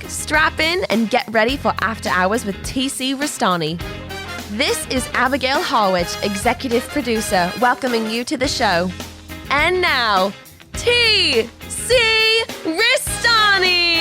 strap in and get ready for After Hours with TC Restani. This is Abigail Harwich, executive producer, welcoming you to the show. And now, TC Restani!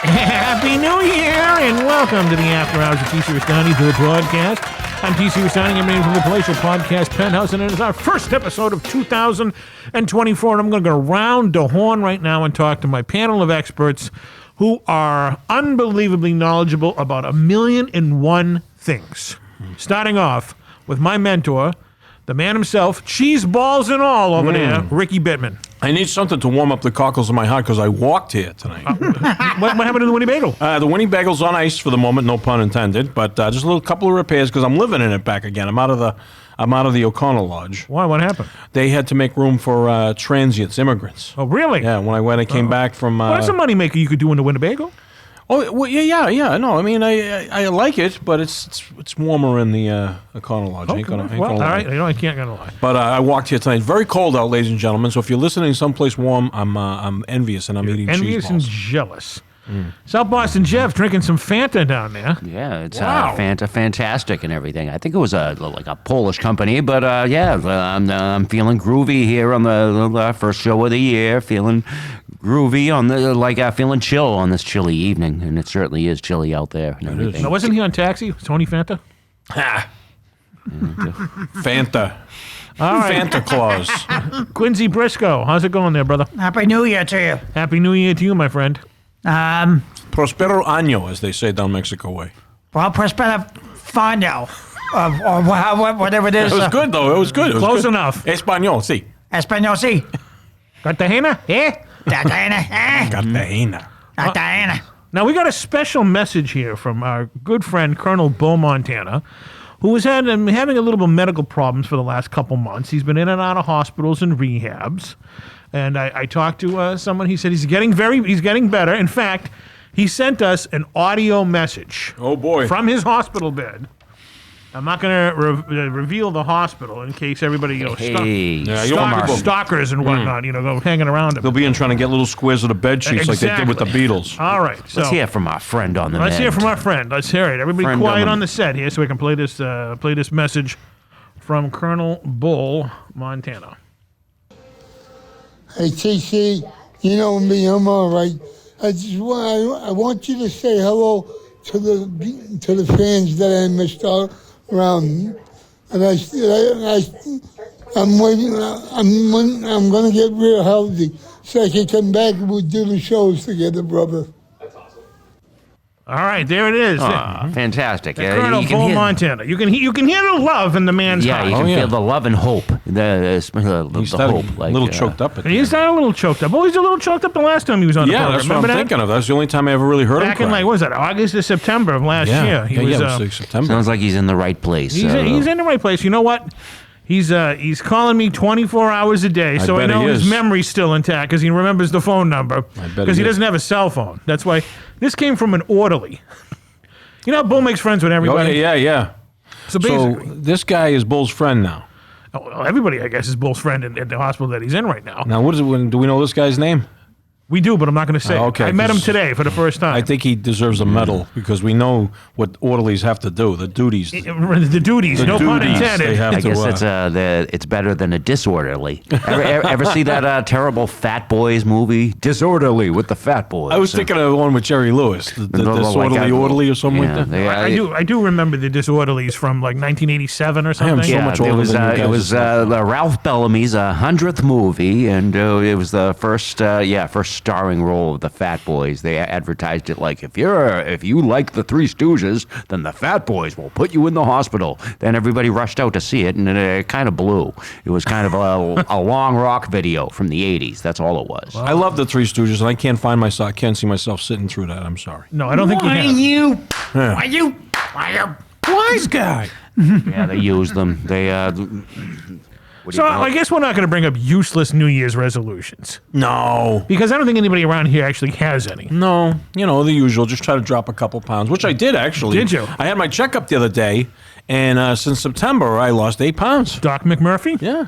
Happy New Year and welcome to the After Hours of TC Restani, the broadcast. I'm TC Restani, emanating from the palatial podcast Penthouse, and it is our first episode of 2024. And I'm going to go around the horn right now and talk to my panel of experts who are unbelievably knowledgeable about 1,000,001 things. Starting off with my mentor, the man himself, cheese balls and all over there, Ricky Bittman. I need something to warm up the cockles of my heart because I walked here tonight. What happened to the Winnie Bagel? The Winnie Bagel's on ice for the moment, no pun intended, but just a little couple of repairs because I'm living in it back again. I'm out of the O'Connell Lodge. Why? What happened? They had to make room for transients, immigrants. Oh, really? Yeah, when I came back from. Well, that's a moneymaker you could do in the Winnebago. Oh, well, yeah. No, I mean, I like it, but it's warmer in the O'Connell Lodge. Okay. All right. I can't gonna lie. But I walked here tonight. It's very cold out, ladies and gentlemen. So if you're listening someplace warm, I'm envious and I'm eating cheese balls. Envious and jealous. South Boston Jeff drinking some Fanta down there. Yeah, it's Fanta fantastic and everything. I think it was like a Polish company, but I'm feeling groovy here on the first show of the year. Feeling groovy on the feeling chill on this chilly evening, and it certainly is chilly out there. And everything. Now, wasn't he on Taxi? Tony Fanta? Ha! Fanta. All right. Fanta Claus. Quincy Briscoe, how's it going there, brother? Happy New Year to you. Happy New Year to you, my friend. Prospero año, as they say down Mexico way. Well, Prospero Fano, or whatever it is. It was good, though. It was good. Close enough. Español, sí. Español, sí. Cartagena? Cartagena. Cartagena. Now, we got a special message here from our good friend, Colonel Bull Montana, who has having a little bit of medical problems for the last couple months. He's been in and out of hospitals and rehabs. And I talked to someone. He said he's getting better. In fact, he sent us an audio message. Oh, boy. From his hospital bed. I'm not going to reveal the hospital in case everybody, stalkers and whatnot, go hanging around him. They'll be in trying to get little squares of the bed sheets like they did with the Beatles. All right. So let's hear from our friend on the Let's hear from our friend. Let's hear it. Everybody quiet on the set here so we can play this message from Colonel Bull Montana. Hey, TC, you know me, I'm all right. I want you to say hello to the fans that I missed out around. And I'm waiting. I'm going to get real healthy so I can come back and we'll do the shows together, brother. All right, there it is. Fantastic. Colonel Bull Montana. You can hear the love in the man's heart. Yeah, you can feel the love and hope. The hope. A little choked up. He's not a little choked up. Oh, he's a little choked up the last time he was on the program. Yeah, that's what I'm thinking of. That's the only time I ever really heard him cry. Back in, what was that, August or September of last year. It was September. Sounds like he's in the right place. He's in the right place. You know what? He's calling me 24 hours a day, so I know his memory's still intact because he remembers the phone number because he doesn't have a cell phone. That's why this came from an orderly. You know how Bull makes friends with everybody? Oh, yeah. So basically, this guy is Bull's friend now. Well, everybody, I guess, is Bull's friend at the hospital that he's in right now. Now, what is it? Do we know this guy's name? We do, but I'm not going to say. Okay, I met him today for the first time. I think he deserves a medal because we know what orderlies have to do. The duties. The duties. No pun intended. I guess it's better than a disorderly. Ever see that terrible Fat Boys movie, Disorderly with the Fat Boys? I was thinking of the one with Jerry Lewis, the Disorderly Orderly or something like that. I do remember the Disorderlies from like 1987 or something. I am so much older than you guys. It was Ralph Bellamy's 100th movie, and it was the first starring role of the Fat Boys. They advertised it like, if you like the Three Stooges, then the Fat Boys will put you in the hospital. Then everybody rushed out to see it, and it kind of blew. It was kind of a long rock video from the 80s. That's all it was. Wow. I love the Three Stooges, and I can't see myself sitting through that. I'm sorry. No, I don't think you can. Why you? Wise guy. Yeah, they used them. So I guess we're not going to bring up useless New Year's resolutions No. because I don't think anybody around here actually has any. No, the usual. Just try to drop a couple pounds, which I did actually. Did you? I had my checkup the other day, and since September, I lost 8 pounds. Doc McMurphy? Yeah.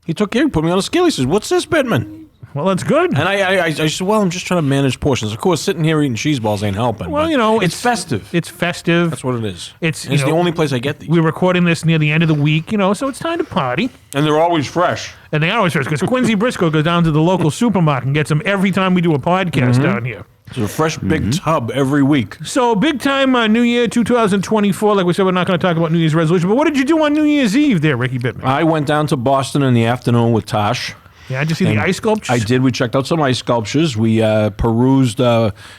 He took care, put me on a scale. He says, "What's this, Bittman?" Well, that's good. And I said, "Well, I'm just trying to manage portions. Of course, sitting here eating cheese balls ain't helping." Well, but it's festive. It's festive. That's what it is. It's the only place I get these. We're recording this near the end of the week, so it's time to party. And they're always fresh. And they always because Quincy Briscoe goes down to the local supermarket and gets them every time we do a podcast down here. It's a fresh big tub every week. So big time New Year 2024. Like we said, we're not going to talk about New Year's resolution. But what did you do on New Year's Eve there, Ricky Bittman? I went down to Boston in the afternoon with Tosh. Yeah, did you see the ice sculptures? I did. We checked out some ice sculptures. We perused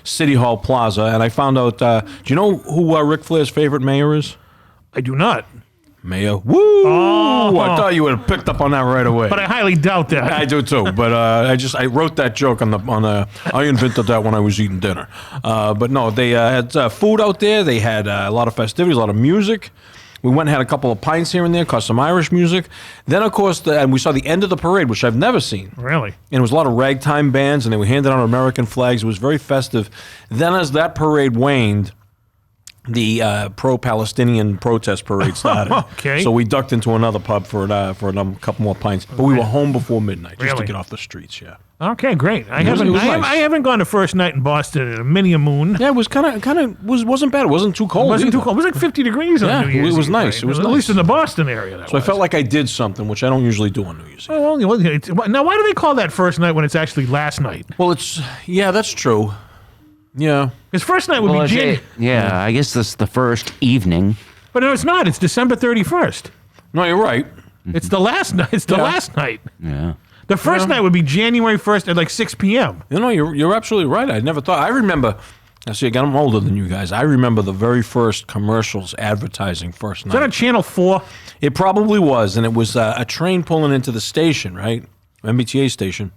City Hall Plaza, and I found out. Do you know who Ric Flair's favorite mayor is? I do not. Mayor. Woo! Oh. I thought you would have picked up on that right away. But I highly doubt that. I do too. But I wrote that joke on the. I invented that when I was eating dinner. But no, they had food out there. They had a lot of festivities, a lot of music. We went and had a couple of pints here and there, caught some Irish music. Then, of course, and we saw the end of the parade, which I've never seen. Really? And it was a lot of ragtime bands, and they were handing out American flags. It was very festive. Then, as that parade waned, the pro-Palestinian protest parade started. Okay. So we ducked into another pub for a couple more pints. But we were home before midnight just to Really? get off the streets, yeah. Okay, great. I was nice. haven't gone to first night in Boston in a many a moon. Yeah, it was wasn't bad. It wasn't too cold. It wasn't either. too cold. It was like 50 degrees Yeah, on New Year's it was Eve, nice. right? It was At nice. least in the Boston area. So I felt like I did something, which I don't usually do on New Year's Eve. Well, now, why do they call that first night when it's actually last night? Well, that's true. Yeah. Because first night would Well, be January. yeah, I guess this is the first evening. But no, it's not. It's December 31st. No, you're right. It's the last night. It's the Yeah. last night. Yeah. The first night would be January 1st at like 6 p.m. You're absolutely right. I never thought. I remember. I see. Again, I'm older than you guys. I remember the very first commercials advertising first Is that night. on Channel 4? It probably was, and it was a train pulling into the station, right? MBTA station,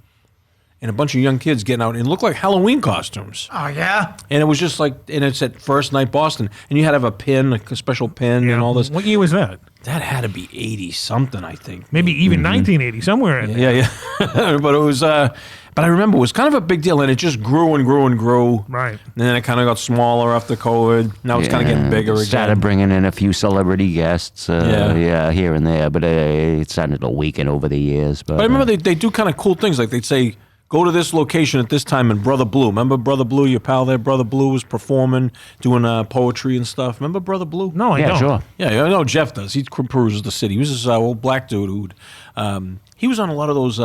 and a bunch of young kids getting out, and it looked like Halloween costumes. Oh, yeah? And it was just like, and it said First Night Boston, and you had to have a pin, a special pin, and all this. What year was that? That had to be 80 something, I think. Maybe even 1980, somewhere in there. Yeah. But it was, but I remember it was kind of a big deal, and it just grew and grew and grew. Right. And then it kind of got smaller after COVID. Now it's kind of getting bigger again. Started bringing in a few celebrity guests, here and there, but it started to weaken over the years. But I remember they do kind of cool things, like they'd say, go to this location at this time, and Brother Blue. Remember Brother Blue, your pal there? Brother Blue was performing, doing poetry and stuff. Remember Brother Blue? No, I yeah, don't. sure. Yeah, I know Jeff does. He peruses the city. He was this old black dude who'd, he was on a lot of those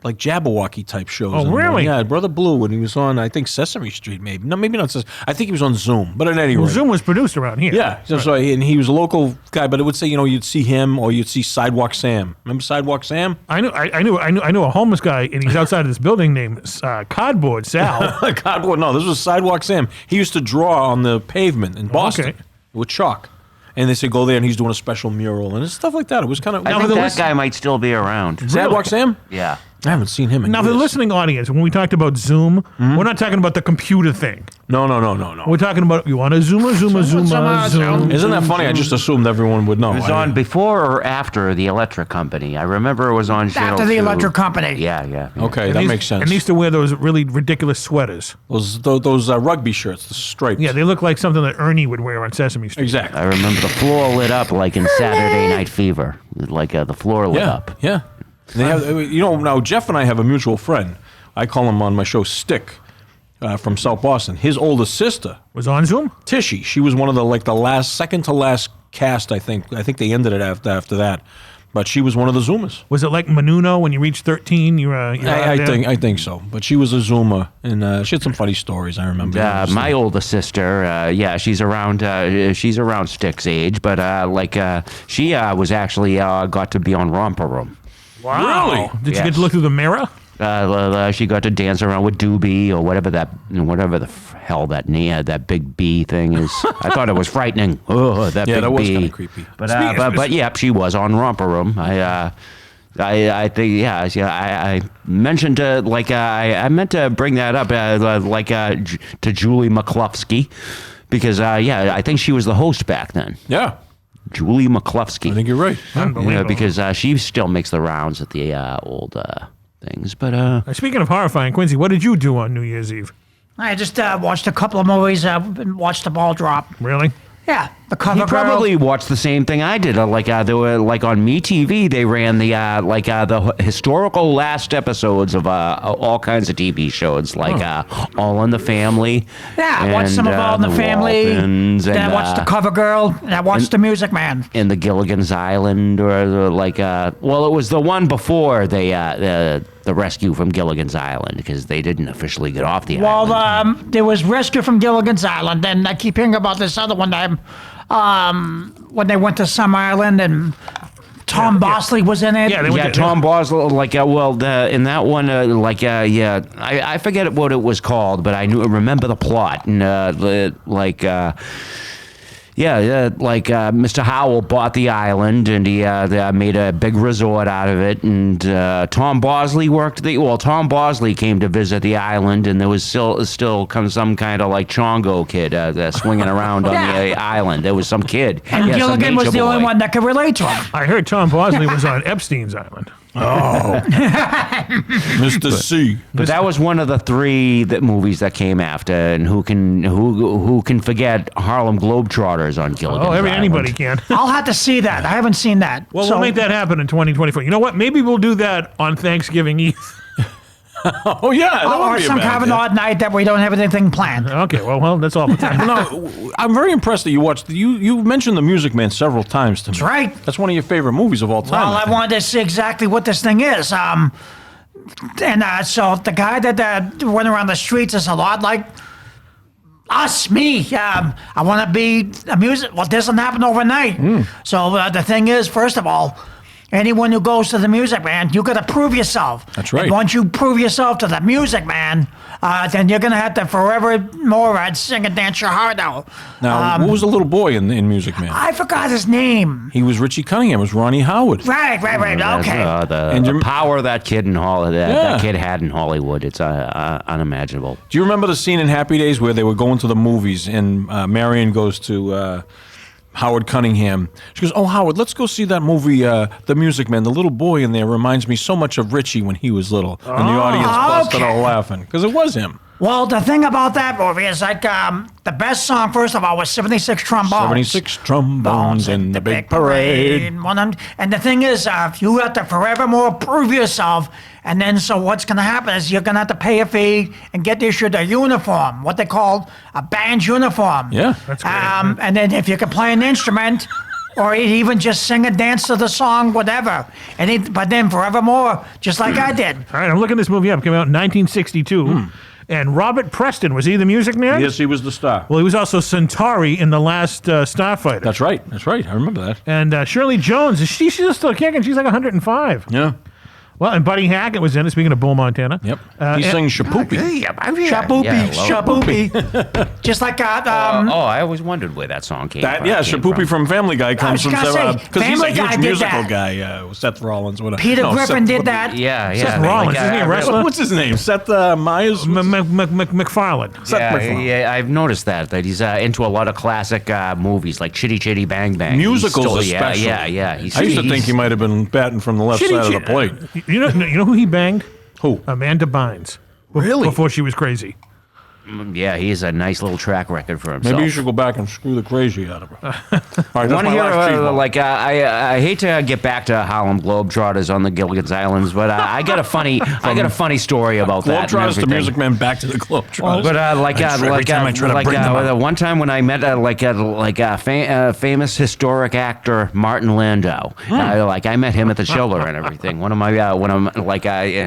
like Jabberwocky type shows. Oh, really? Yeah, Brother Blue, when he was on, I think Sesame Street, maybe. No, maybe not Sesame. I think he was on Zoom. But at any rate, Zoom was produced around here. yeah, so and he was a local guy. But it would say, you'd see him or you'd see Sidewalk Sam. Remember Sidewalk Sam? I knew a homeless guy, and he's outside of this building named Cardboard Sal. God, well, no, this was Sidewalk Sam. He used to draw on the pavement in Boston Okay. with chalk. And they say go there, and he's doing a special mural and stuff like that. It was kind of. I think that guy might still be around. Sidewalk Sam? Yeah. I haven't seen him in Now, for the years. listening audience, when we talked about Zoom, we're not talking about the computer thing. No. We're talking about, you want to Zoom. Isn't that funny? I just assumed everyone would know. It was on before or after the Electric Company. I remember it was on Channel After the 2. Electric Company. Yeah. Okay, that makes sense. And they used to wear those really ridiculous sweaters. Those rugby shirts, the stripes. Yeah, they look like something that Ernie would wear on Sesame Street. exactly. I remember the floor lit up like in Saturday Night Fever. Like the floor lit up. Yeah. They have, now Jeff and I have a mutual friend. I call him on my show Stick from South Boston. His older sister, Was on Zoom? Tishy, she was one of the second to last cast, I think. I think they ended it after that. But she was one of the Zoomers. Was it like Menuno when you reached 13? You're out there? I think so. But she was a Zoomer, and she had some funny stories. I remember. My older sister, she's around Stick's age, but she was actually got to be on Romper Room. Wow. Really? Did you Yes. get to look through the mirror? She got to dance around with Doobie or whatever the hell that big bee thing is. I thought it was frightening. Oh, that Yeah, big that was bee. kinda creepy. But yeah, she was on Romper Room. I think I mentioned I meant to bring that up to Julie McCluskey because I think she was the host back then. Yeah. Julie McCluskey. I think you're right. Unbelievable. Because she still makes the rounds at the old things. But Speaking of horrifying, Quincy, what did you do on New Year's Eve? I just watched a couple of movies. Watched the ball drop. Really? Yeah, the cover you girl. probably watched the same thing I did. There were on MeTV. They ran the historical last episodes of all kinds of TV shows, All in the Family. Yeah, I watched some of All in the Family. Waltons, Then I watched the cover girl. And I watched the Music Man. And the Gilligan's Island, or it was the one before the rescue from Gilligan's Island, because they didn't officially get off the island. Well, there was Rescue from Gilligan's Island, and I keep hearing about this other one time when they went to some island and Tom Bosley was in it. Yeah, they went Yeah, to- Tom Bosley, in that one, I forget what it was called, but I remember the plot, and Mr. Howell bought the island, and he made a big resort out of it, and Tom Bosley Tom Bosley came to visit the island, and there was still some kind of Chongo kid swinging around on the island. There was some kid. And some Gilligan was nature the only boy. one that could relate to him. I heard Tom Bosley was on Epstein's Island. Oh, Mr. C. But that was one of the three movies that came after, and who can forget Harlem Globetrotters on Gilligan's Island? Anybody can. I'll have to see that. I haven't seen that. Well, So- we'll make that happen in 2024. You know what? Maybe we'll do that on Thanksgiving Eve. Oh, yeah. That Or would be a some bad kind of an idea. odd night that we don't have anything planned. Okay, well, that's all for time. No, I'm very impressed that you watched. You mentioned The Music Man several times to me. That's right. That's one of your favorite movies of all time. Well, I wanted to see exactly what this thing is. So the guy that went around the streets is a lot like me. I want to be a music. Well, it doesn't happen overnight. So the thing is, first of all, anyone who goes to the Music Man, you got to prove yourself. That's right. And once you prove yourself to the Music Man, then you're going to have to forevermore sing and dance your heart out. Now, what was the little boy in Music Man? I forgot his name. He was Richie Cunningham. It was Ronnie Howard. Right. Okay. And The you- power that kid Yeah. that kid had in Hollywood, it's unimaginable. Do you remember the scene in Happy Days where they were going to the movies and Marion goes to Howard Cunningham? She goes, "Oh, Howard, let's go see that movie, The Music Man. The little boy in there reminds me so much of Richie when he was little." And the audience busted out laughing because it was him. Well, the thing about that movie is the best song, first of all, was 76 Trombones. 76 trombones in the big parade. 100 And the thing is, you have to forevermore prove yourself. And then, so what's going to happen is you're going to have to pay a fee and get issued a uniform, what they call a band uniform. Yeah. That's great. And then if you can play an instrument or even just sing and dance to the song, whatever. But then forevermore, just like I did. All right, I'm looking this movie up. It came out in 1962. And Robert Preston, was he the Music Man? Yes, he was the star. Well, he was also Centauri in The Last Starfighter. That's right. I remember that. And Shirley Jones, she's still kicking. She's like 105. Yeah. Well, and Buddy Hackett was in it, speaking of Bull, Montana. Yep. He and- sings Shapoopy. Shapoopy. Just like I always wondered where that song came from. Shapoopy from Family Guy comes was from gonna say, because he's a Family Guy huge did musical that. guy. Seth Rollins, whatever. Peter No, Griffin Seth- did that. Yeah. Seth Rollins, isn't he a wrestler? What's his name? Seth Meyers. McFarlane. Seth MacFarlane. Yeah, I've noticed that he's into a lot of classic movies like Chitty Chitty Bang Bang. He's Musicals still- especially. Yeah. I used to think he might have been batting from the left Chitty side of the plate. You know who he banged? Who? Amanda Bynes. Really? Before she was crazy. Yeah, he has a nice little track record for himself. Maybe you should go back and screw the crazy out of her. All right, that's Want to my hear last cheese ball. I hate to get back to Harlem Globetrotters on the Gilligan's Islands, but I got a funny story about that. and Globetrotters to everything. Music Man, back to the Globetrotters. But every time I try to bring them up. one time when I met a famous historic actor Martin Landau, I met him at the Schiller and everything. One of my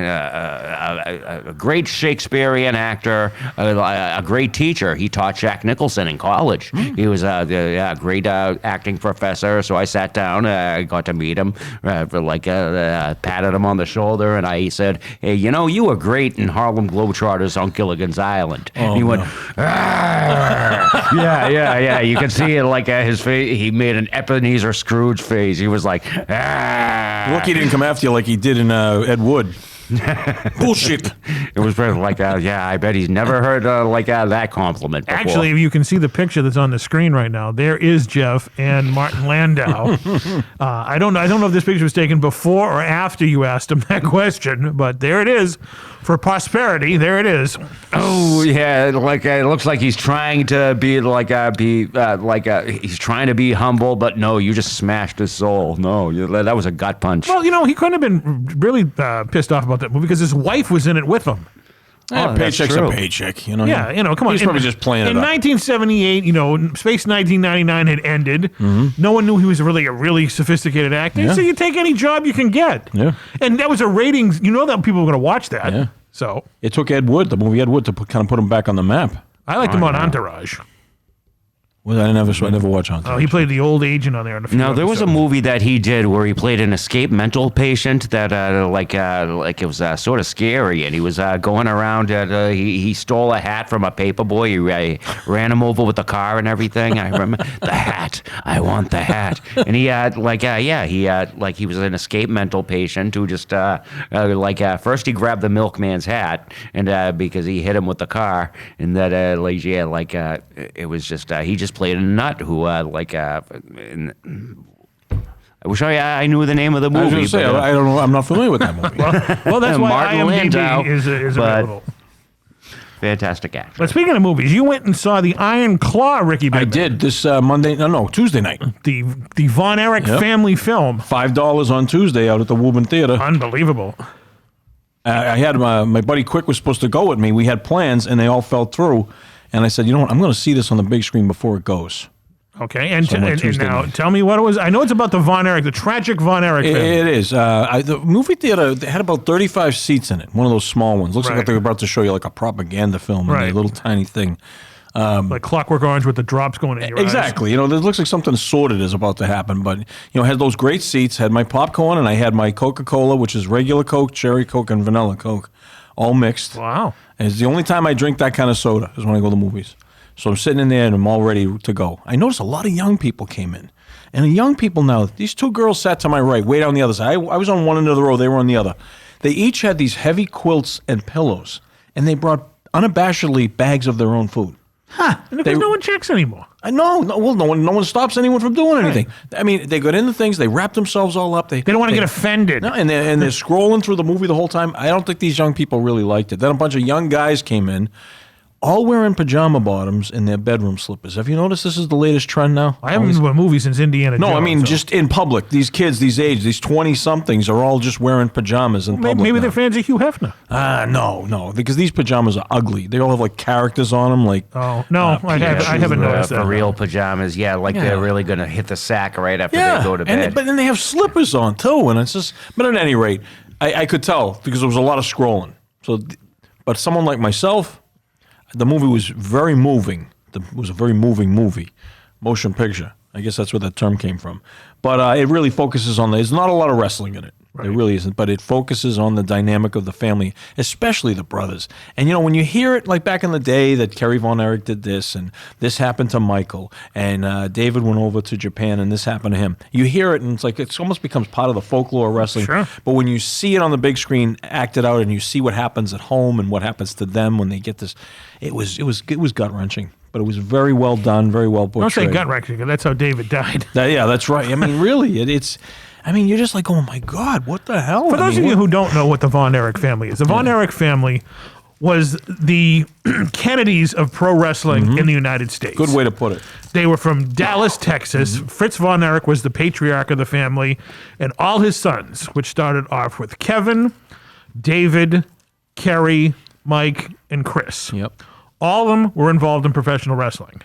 a great Shakespearean actor, a great teacher. He taught Jack Nicholson in college. He was a great acting professor. So I sat down, I got to meet him, patted him on the shoulder, and I said, "Hey, you were great in Harlem Globetrotters on Gilligan's Island." And he went, "Arr." yeah. You could see it his face. He made an Ebenezer Scrooge face. He was like, "Arr." Lucky he didn't come after you like he did in Ed Wood. Bullshit. It was very like, I bet he's never heard that compliment before. Actually, if you can see the picture that's on the screen right now, there is Jeff and Martin Landau. I don't know if this picture was taken before or after you asked him that question, but there it is. For prosperity, there it is. Oh yeah, it looks like he's trying to be he's trying to be humble, but no, you just smashed his soul. No, that was a gut punch. Well, he couldn't have been really pissed off about that movie because his wife was in it with him. Paycheck's a paycheck, Yeah, come on. He's probably just playing it in up. 1978, Space 1999 had ended. No one knew he was really a really sophisticated actor. Yeah. So you take any job you can get. Yeah. And that was a ratings. You know that people were going to watch that. Yeah. So It took the movie Ed Wood, to kind of put him back on the map. I liked him on Entourage. Well, I never watched on. Oh, he played the old agent on there. In a few No, there was a episodes. movie that he did where he played an escaped mental patient that, it was sort of scary, and he was going around. He stole a hat from a paper boy. He ran him over with the car and everything. I remember the hat. I want the hat. And he he was an escaped mental patient who just first he grabbed the milkman's hat and because he hit him with the car, and that it was just he just played a nut who I wish I knew the name of the movie. I was going to say, but, I don't know. I'm not familiar with that movie. Well, that's why Martin IMDb Landau, is but- available. fantastic actor. But speaking of movies, you went and saw the Iron Claw, Ricky I Bittman. did this Tuesday night. The Von Erich family film. $5 on Tuesday out at the Woburn Theater. Unbelievable. I had my buddy Quick was supposed to go with me. We had plans, and they all fell through. And I said, you know what? I'm going to see this on the big screen before it goes. Okay, and, So I went and Tuesday now night. tell me what it was. I know it's about the Von Erich, the tragic Von Erich It family. is. The movie theater they had about 35 seats in it. One of those small ones. Looks Right. like they're about to show you like a propaganda film in Right. a little tiny thing. Like Clockwork Orange with the drops going in your eyes. Exactly. It looks like something sordid is about to happen. But had those great seats. Had my popcorn and I had my Coca-Cola, which is regular Coke, cherry Coke, and vanilla Coke, all mixed. Wow. And it's the only time I drink that kind of soda is when I go to the movies. So I'm sitting in there and I'm all ready to go. I noticed a lot of young people came in. And the young people now, these two girls sat to my right, way down the other side. I was on one end of the row, they were on the other. They each had these heavy quilts and pillows, and they brought unabashedly bags of their own food. And because no one checks anymore. No one stops anyone from doing anything. I mean, they got into things, they wrap themselves all up. They They don't want to get offended. No, and they're scrolling through the movie the whole time. I don't think these young people really liked it. Then a bunch of young guys came in, all wearing pajama bottoms in their bedroom slippers. Have you noticed this is the latest trend now? I haven't been to a movie since Indiana Jones. No, I mean so- just in public. These kids, these 20-somethings are all just wearing pajamas in public. Maybe now. they're fans of Hugh Hefner. No, because these pajamas are ugly. They all have like characters on them, like Oh, no, I haven't noticed that. For real pajamas, they're really going to hit the sack right after they go to and bed. but then they have slippers on too, and it's just. But at any rate, I could tell because there was a lot of scrolling. So, but someone like myself, the movie was very moving. It was a very moving movie, motion picture. I guess that's where that term came from. But it really focuses on. There's not a lot of wrestling in it. There really isn't. But it focuses on the dynamic of the family, especially the brothers. And when you hear it, like back in the day, that Kerry Von Erich did this, and this happened to Michael, and David went over to Japan, and this happened to him. You hear it, and it's like it almost becomes part of the folklore of wrestling. Sure. But when you see it on the big screen, acted out, and you see what happens at home and what happens to them when they get this, it was gut wrenching. But it was very well done, very well Don't portrayed. say gut wrenching. That's how David died. Yeah, that's right. I mean, really, it's. I mean, you're just like, oh my God, what the hell? For those of you who don't know what the Von Erich family is, the Von Erich family was the Kennedys of pro wrestling in the United States. Good way to put it. They were from Dallas, Texas. Fritz Von Erich was the patriarch of the family, and all his sons, which started off with Kevin, David, Kerry, Mike, and Chris. Yep. All of them were involved in professional wrestling.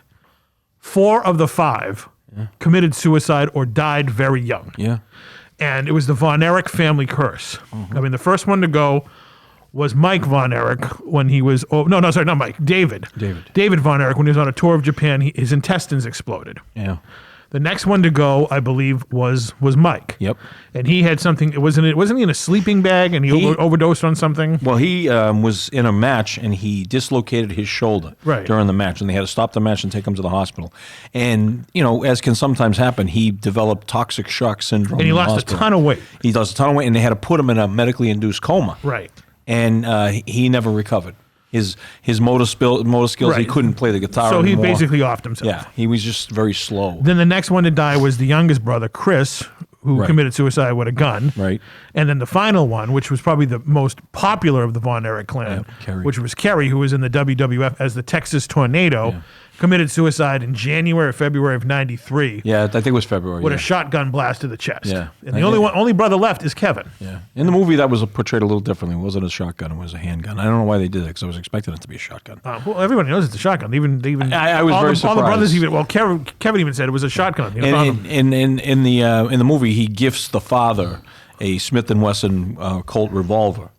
4 of the 5 committed suicide or died very young. Yeah. And it was the Von Erich family curse. I mean, the first one to go was Mike Von Erich when he was, not Mike, David. David Von Erich, when he was on a tour of Japan, his intestines exploded. Yeah. The next one to go, I believe, was Mike. Yep. And he had something. Wasn't he in a sleeping bag and he overdosed on something? Well, he was in a match and he dislocated his shoulder during the match, and they had to stop the match and take him to the hospital. And as can sometimes happen, he developed toxic shock syndrome. And he lost a ton of weight. He lost a ton of weight, and they had to put him in a medically induced coma. Right. And he never recovered. His motor skills, he couldn't play the guitar so anymore. he basically offed himself. Yeah, he was just very slow. Then the next one to die was the youngest brother, Chris, who committed suicide with a gun. Right. And then the final one, which was probably the most popular of the Von Erich clan, which was Kerry, who was in the WWF as the Texas Tornado, committed suicide in January or February of '93. Yeah, I think it was February. With a shotgun blast to the chest. Yeah. And the only brother left is Kevin. Yeah. In the movie, that was portrayed a little differently. It wasn't a shotgun; it was a handgun. I don't know why they did that, because I was expecting it to be a shotgun. Well, everybody knows it's a shotgun. I was very surprised. All the brothers Kevin even said it was a shotgun. In the movie, he gifts the father a Smith & Wesson Colt revolver,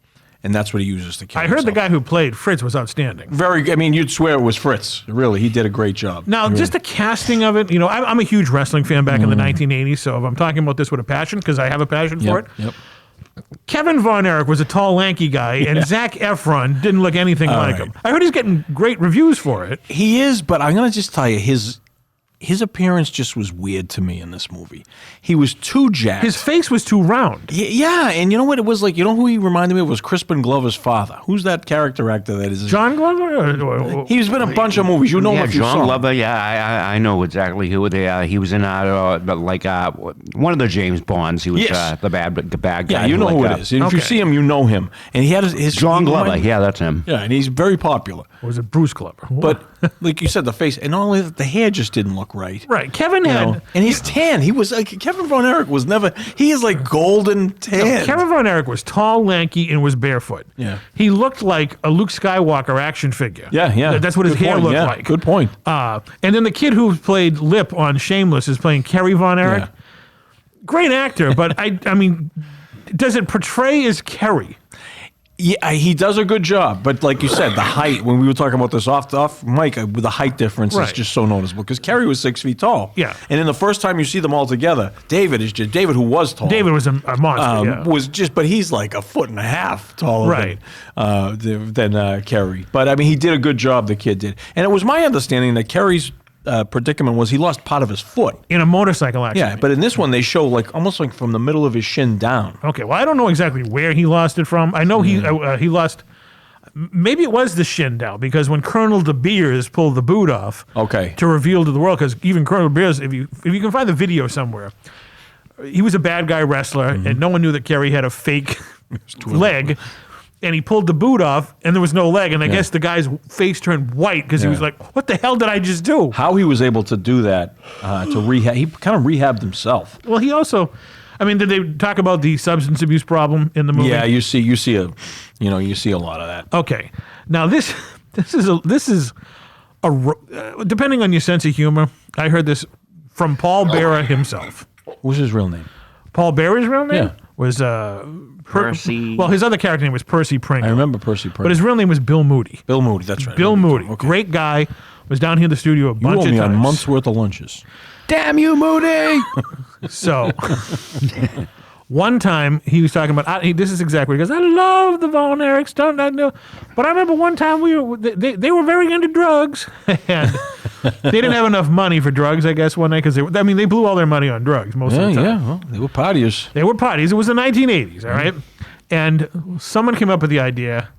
and that's what he uses to kill I heard himself. the guy who played Fritz was outstanding. You'd swear it was Fritz. Really, he did a great job. Now, just the casting of it, I'm a huge wrestling fan back in the 1980s, so if I'm talking about this with a passion, because I have a passion for it. Yep. Kevin Von Erich was a tall, lanky guy, and Zac Efron didn't look anything like him. I heard he's getting great reviews for it. He is, but I'm going to just tell you, his appearance just was weird to me in this movie. He was too jacked. His face was too round. Yeah, and you know what it was like? You know who he reminded me of? Was Crispin Glover's father. Who's that character actor that is? John Glover? He's been in a bunch of movies. You know him if you John saw Glover. Yeah, I know exactly who they are. He was in one of the James Bonds. He was the bad guy. Yeah, you know who it is. If you see him, you know him. And he had his John Glover. Yeah, that's him. Yeah, and he's very popular. Or was it Bruce Glover? But like you said, the face, and not only that, the hair just didn't look right. Right. Kevin had... And he's tan. He was like, Kevin Von Erich was never... He is like golden tan. Kevin Von Erich was tall, lanky, and was barefoot. Yeah. He looked like a Luke Skywalker action figure. Yeah. That's what his hair looked like. Good point. And then the kid who played Lip on Shameless is playing Kerry Von Erich. Yeah. Great actor, but I mean, does it portray as Kerry? Yeah, he does a good job, but like you said, the height. When we were talking about this off mic, the height difference is just so noticeable because Kerry was 6 feet tall. Yeah, and then the first time you see them all together, David, who was tall. David was a monster. Was just, but he's like a foot and a half taller than Kerry. But I mean, he did a good job. The kid did, and it was my understanding that Kerry's predicament was he lost part of his foot in a motorcycle accident. Yeah, but in this one they show almost like from the middle of his shin down. Okay, well I don't know exactly where he lost it from. I know he lost. Maybe it was the shin down because when Colonel De Beers pulled the boot off, to reveal to the world, because even Colonel De Beers, if you can find the video somewhere, he was a bad guy wrestler, and no one knew that Kerry had a fake leg. And he pulled the boot off, and there was no leg. And I guess the guy's face turned white because he was like, what the hell did I just do? How he was able to do that, to rehab, he kind of rehabbed himself. Well, he also, I mean, did they talk about the substance abuse problem in the movie? Yeah, you see a lot of that. Okay. Now, this is depending on your sense of humor, I heard this from Paul Bearer himself. What's his real name? Paul Bearer's real name? Yeah. Was Percy. Well, his other character name was Percy Pringle. I remember Percy Pringle. But his real name was Bill Moody. Bill Moody, that's right. Bill Moody. Okay. Great guy. Was down here in the studio a bunch of times. You owe me a month's worth of lunches. Damn you, Moody! So, one time he was talking about, this is exactly, he goes, I love the Von Erich stuff. But I remember one time they were very into drugs. And they didn't have enough money for drugs, I guess, one night. Because they blew all their money on drugs most of the time. Yeah, well, they were partiers. They were parties. It was the 1980s, all right? And someone came up with the idea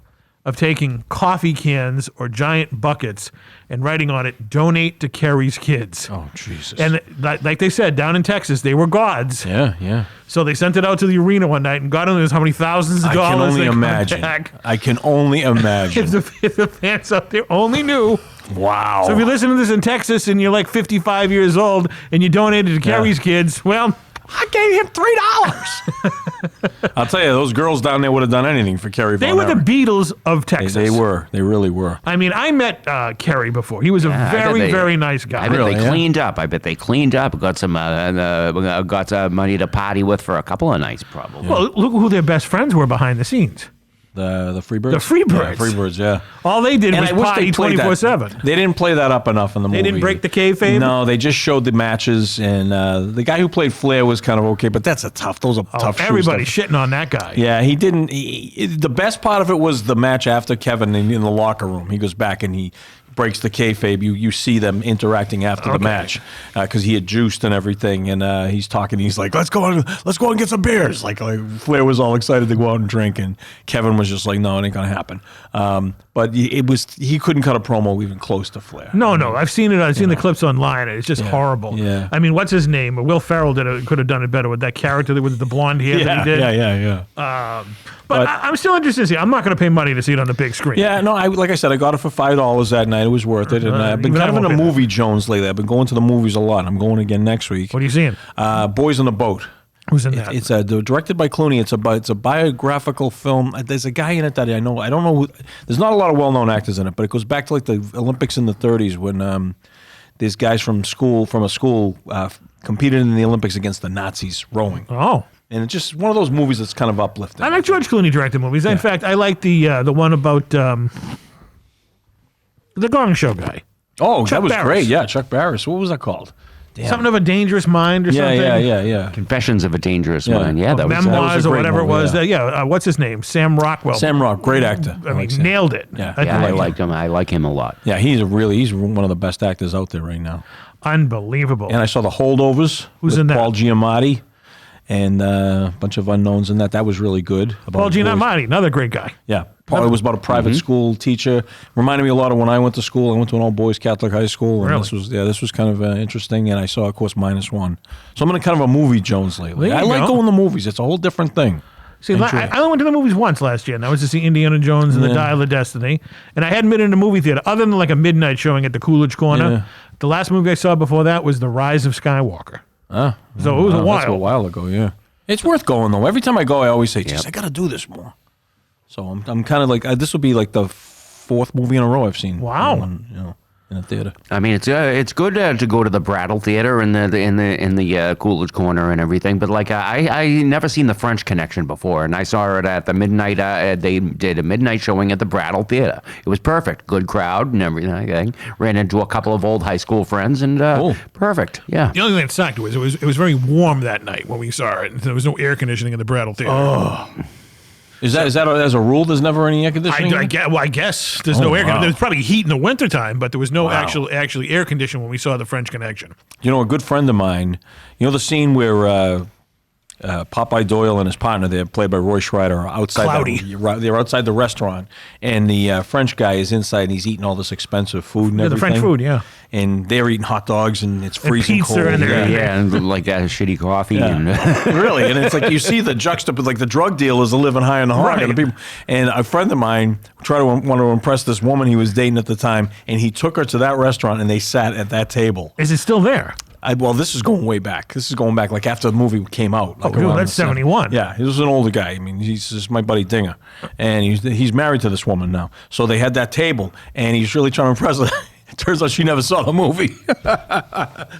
of taking coffee cans or giant buckets and writing on it, donate to Kerry's kids. Oh, Jesus. And like they said, down in Texas, they were gods. Yeah. So they sent it out to the arena one night, and God only knows how many thousands of dollars they back. I can only imagine. if the fans out there only knew. Wow. So if you're listening to this in Texas and you're like 55 years old and you donated to Kerry's kids, well, I gave him $3. I'll tell you, those girls down there would have done anything for Kerry Von They were Erich. the Beatles of Texas. They were. They really were. I mean, I met Kerry before. He was a very nice guy. I bet they cleaned up. Got some money to party with for a couple of nights, probably. Well, look who their best friends were behind the scenes. The Freebirds? The Freebirds. Yeah, Freebirds, yeah. All they did was I wish party they played that. 24/7. They didn't play that up enough in the movie. They didn't break the kayfabe? No, they just showed the matches, and the guy who played Flair was kind of okay, but those are tough shoes. Everybody's shitting on that guy. Yeah, he didn't. The best part of it was the match after Kevin in the locker room. He goes back and he breaks the kayfabe. You see them interacting after the match because he had juiced and everything, and he's talking. He's like, "Let's go and get some beers." Like Flair was all excited to go out and drink, and Kevin was just like, "No, it ain't gonna happen." But he couldn't cut a promo even close to Flair. No, I've seen it. I've seen the clips online. It's just horrible. Yeah. I mean, what's his name? Will Ferrell could have done it better with that character with the blonde hair that he did. Yeah. But I'm still interested to see. I'm not going to pay money to see it on the big screen. Yeah, no, like I said, I got it for $5 that night. It was worth it. And I've been Even kind I of in a won't pay that. movie Jones lately. I've been going to the movies a lot. I'm going again next week. What are you seeing? Boys on the Boat. Who's in that? It's directed by Clooney. It's a biographical film. There's a guy in it that I know. I don't know who. There's not a lot of well-known actors in it, but it goes back to like the Olympics in the 30s when these guys from a school competed in the Olympics against the Nazis rowing. Oh. And it's just one of those movies that's kind of uplifting. I like George Clooney directed movies. In fact, I like the one about the Gong Show guy. Oh, Chuck that was Barris. great. Yeah, Chuck Barris. What was that called? Damn. Something of a Dangerous Mind or something. Yeah. Confessions of a Dangerous Mind. Yeah, that was Memoirs a or great whatever movie, it was. yeah. What's his name? Sam Rockwell. Sam Rock, great actor. I mean, like Sam. nailed it. Yeah. I liked him. I like him a lot. Yeah, he's one of the best actors out there right now. Unbelievable. And I saw The Holdovers. Who's with in that? Paul Giamatti and a bunch of unknowns in that. That was really good. Paul Giamatti, another great guy. Yeah. It was about a private school teacher. Reminded me a lot of when I went to school. I went to an all-boys Catholic high school. And Really? this was kind of interesting. And I saw, of course, -1. So I'm in kind of a movie Jones lately. There I you like go. going to movies. It's a whole different thing. See, I only went to the movies once last year, and that was to see Indiana Jones and the Dial of Destiny. And I hadn't been in a movie theater other than like a midnight showing at the Coolidge Corner. Yeah. The last movie I saw before that was The Rise of Skywalker. So it was a That's a while. while ago, yeah. It's worth going, though. Every time I go, I always say, geez, I got to do this more. So I'm kind of like, this will be like the 4th movie in a row I've seen. Wow. In a theater. I mean, it's good to go to the Brattle Theater in the Coolidge Corner and everything. But like I never seen the French Connection before, and I saw it at the midnight. They did a midnight showing at the Brattle Theater. It was perfect, good crowd and everything. Ran into a couple of old high school friends and perfect. Yeah. The only thing that sucked was it was very warm that night when we saw it. There was no air conditioning in the Brattle Theater. Oh. Is that as a rule? There's never any air conditioning. I guess there's no air conditioning. Wow. There's probably heat in the wintertime, but there was no actually air conditioning when we saw the French Connection. You know, a good friend of mine. You know the scene where Popeye Doyle and his partner, they're played by Roy Schreider, are outside. Cloudy. They're outside the restaurant, and the French guy is inside, and he's eating all this expensive food and Yeah, everything. the French food, yeah. And they're eating hot dogs, and it's freezing pizza cold. and everything. Yeah, and like that shitty coffee. And Really, and it's like you see the like the drug dealers are living high in the hog, and the Right. people. And a friend of mine want to impress this woman he was dating at the time, and he took her to that restaurant, and they sat at that table. Is it still there? Well, this is going way back. This is going back like after the movie came out. Like dude, around that's the 71. Yeah, he was an older guy. I mean, he's just my buddy Dinger, and he's married to this woman now. So they had that table, and he's really trying to impress her. It turns out she never saw the movie,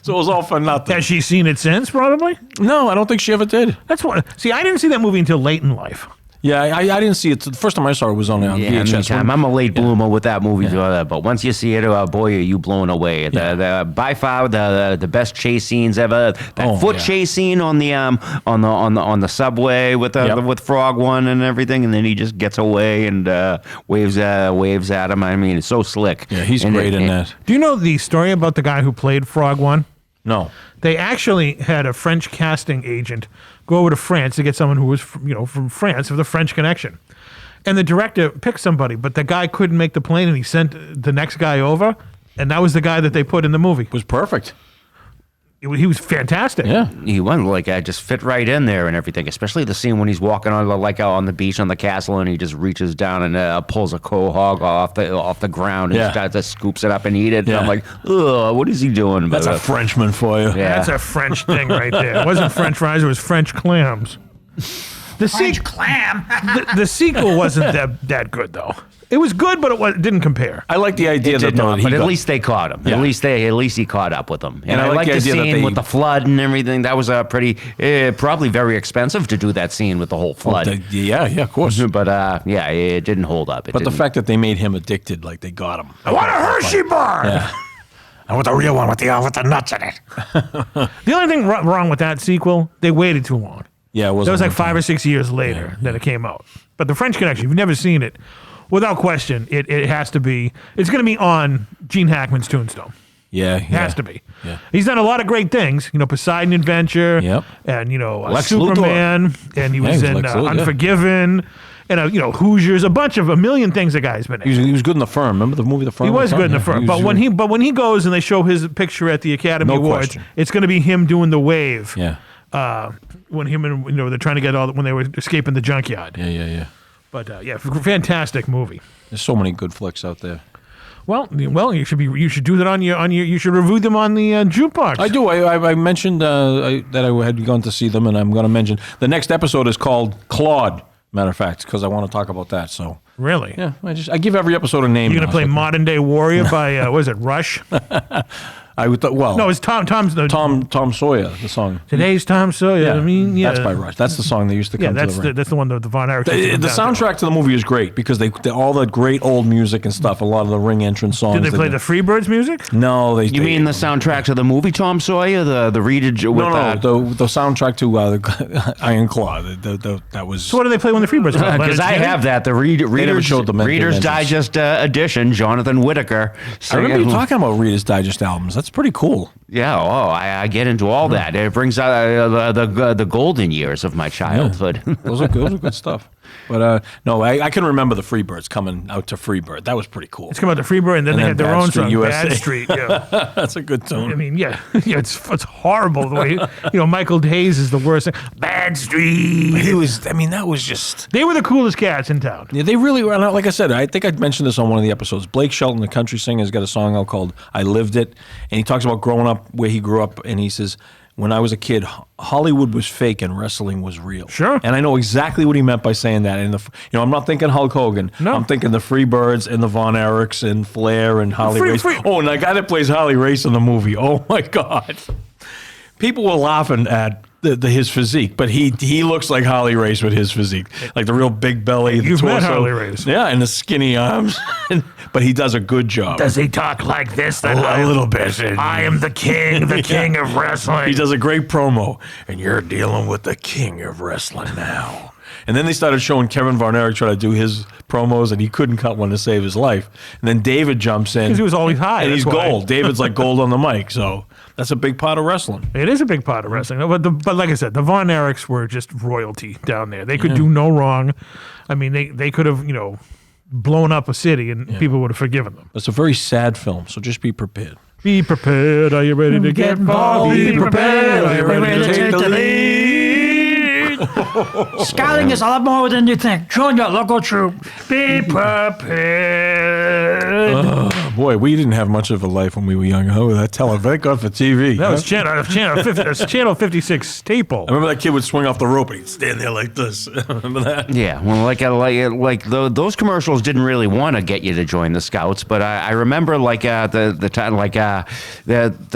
so it was all for nothing. Has she seen it since? Probably. No, I don't think she ever did. That's what. See, I didn't see that movie until late in life. Yeah, I didn't see it. The first time I saw it was on VHS. anytime. I'm a late bloomer with that movie, but once you see it, boy, are you blown away. By far the best chase scenes ever. That foot chase scene on the subway with with Frog One and everything, and then he just gets away and waves at him. I mean, it's so slick. Yeah, he's great in that. Do you know the story about the guy who played Frog One? No. They actually had a French casting agent go over to France to get someone who was, from France for the French Connection. And the director picked somebody, but the guy couldn't make the plane, and he sent the next guy over, and that was the guy that they put in the movie. It was perfect. He was fantastic. Yeah. He went just fit right in there and everything. Especially the scene when he's walking on the beach on the castle, and he just reaches down and pulls a quahog off the ground and just scoops it up and eat it. Yeah. And I'm like, ugh, what is he doing? That's a Frenchman for you. Yeah. That's a French thing right there. It wasn't French fries, it was French clams. The French clam. the sequel wasn't that good though. It was good, but it didn't compare. I like the idea It that did not, he but at got- least they caught him. Yeah. At least he caught up with them. And I I like like the the idea that scene they- with the flood and everything. That was pretty, probably very expensive to do that scene with the whole flood. yeah, of course. But yeah, it didn't hold up. But the fact that they made him addicted, like they got him. I want a Hershey bar. Yeah. I want the real one with the nuts in it. The only thing wrong with that sequel, they waited too long. Yeah, it That wasn't was like good 5 or 6 years later that it came out. But the French Connection, if you've never seen it, without question, it has to be. It's going to be on Gene Hackman's tombstone. Yeah, It has to be. Yeah. He's done a lot of great things. Poseidon Adventure. Yep. And Lex Superman. And he was he's in Lex Luthor, yeah. Unforgiven. And Hoosiers. A million things the guy's been in. He was good in The Firm. Remember the movie The Firm? He was good in the Yeah, firm, he but was when he goes and they show his picture at the Academy No Awards, question. it's going to be him doing the wave. Yeah. When him and they're trying to get when they were escaping the junkyard. Yeah. But fantastic movie. There's so many good flicks out there. Well, you should do that on your you should review them on the jukebox. I do. I mentioned that I had gone to see them, and I'm going to mention the next episode is called Claude. Matter of fact, because I want to talk about that. So Really? yeah, I give every episode a name. You're gonna now, play so- Modern Day Warrior by what is it, Rush? I would well, No, it's Tom's the Tom Sawyer, the song. Today's Tom Sawyer. I mean, yeah, that's by Rush. That's the song they used to Yeah, come to that's the ring. that's the one that the Von Erich. The soundtrack to the movie is great because they all the great old music and stuff. A lot of the ring entrance songs. Did they play the Freebirds music? No, they. You mean the soundtrack to the movie Tom Sawyer, the readage with the soundtrack to the Iron Claw. That was. So what do they play when the Freebirds come? because I have that the Reader's showed the Reader's Mentions. Digest edition. Jonathan Whitaker. I remember you talking about Reader's Digest albums. That's pretty cool. Yeah, I get into all that. It brings out the golden years of my childhood. Those are good stuff. But no, I can remember the Freebirds coming out to Freebird. That was pretty cool. It's come out to Freebird, and then And they then had their Bad own Street song, USA. Bad Street. Yeah. That's a good tune. I mean, yeah, it's horrible the way Michael Hayes is the worst. Bad Street. That was just. They were the coolest cats in town. Yeah, they really were. Like I said, I think I mentioned this on one of the episodes. Blake Shelton, the country singer, has got a song out called "I Lived It," and he talks about growing up where he grew up, and he says, "When I was a kid, Hollywood was fake and wrestling was real." Sure. And I know exactly what he meant by saying that. And I'm not thinking Hulk Hogan. No. I'm thinking the Freebirds and the Von Erichs and Flair and Harley Race. Oh, and the guy that plays Harley Race in the movie. Oh my God. People were laughing at his physique, but he looks like Harley Race with his physique, like the real big belly. The You've met torso. Harley Race. Yeah, and the skinny arms. But he does a good job. Does he talk like this? Then A little bit. I am the king, the king of wrestling. He does a great promo, and you're dealing with the king of wrestling now. And then they started showing Kevin Von Erich try to do his promos, and he couldn't cut one to save his life. And then David jumps in. Because he was always high. and he's that's why. gold. David's like gold on the mic, so that's a big part of wrestling. It is a big part of wrestling. But like I said, the Von Erichs were just royalty down there. They could do no wrong. I mean, they could have, blown up a city and people would have forgiven them. It's a very sad film, so just be prepared. Be prepared. Are you ready to get involved? Be prepared. Are you ready to take the lead? Scouting is a lot more than you think. Join your local troop. Be prepared. Boy, we didn't have much of a life when we were young. Oh, that television. Thank God for TV. That was channel 56 staple. I remember that kid would swing off the rope and he'd stand there like this. Remember that? Yeah, well, those commercials didn't really want to get you to join the Scouts, but I remember the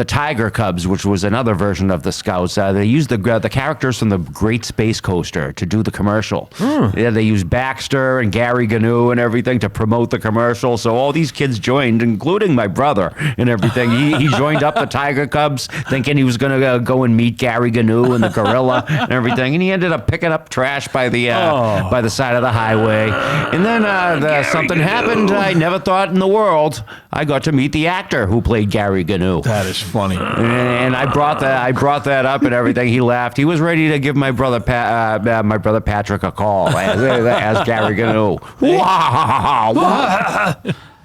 Tiger Cubs, which was another version of the Scouts. They used the characters from the Great Space Coaster to do the commercial. Yeah, they used Baxter and Gary Gnu and everything to promote the commercial. So all these kids joined, including my brother and everything. He joined up the Tiger Cubs, thinking he was going to go and meet Gary Gnu and the gorilla and everything, and he ended up picking up trash by the side of the highway. And then something happened I never thought in the world. I got to meet the actor who played Gary Gnu. That is funny. And I brought that up and everything. He laughed. He was ready to give my brother Patrick a call as Gary Gnu.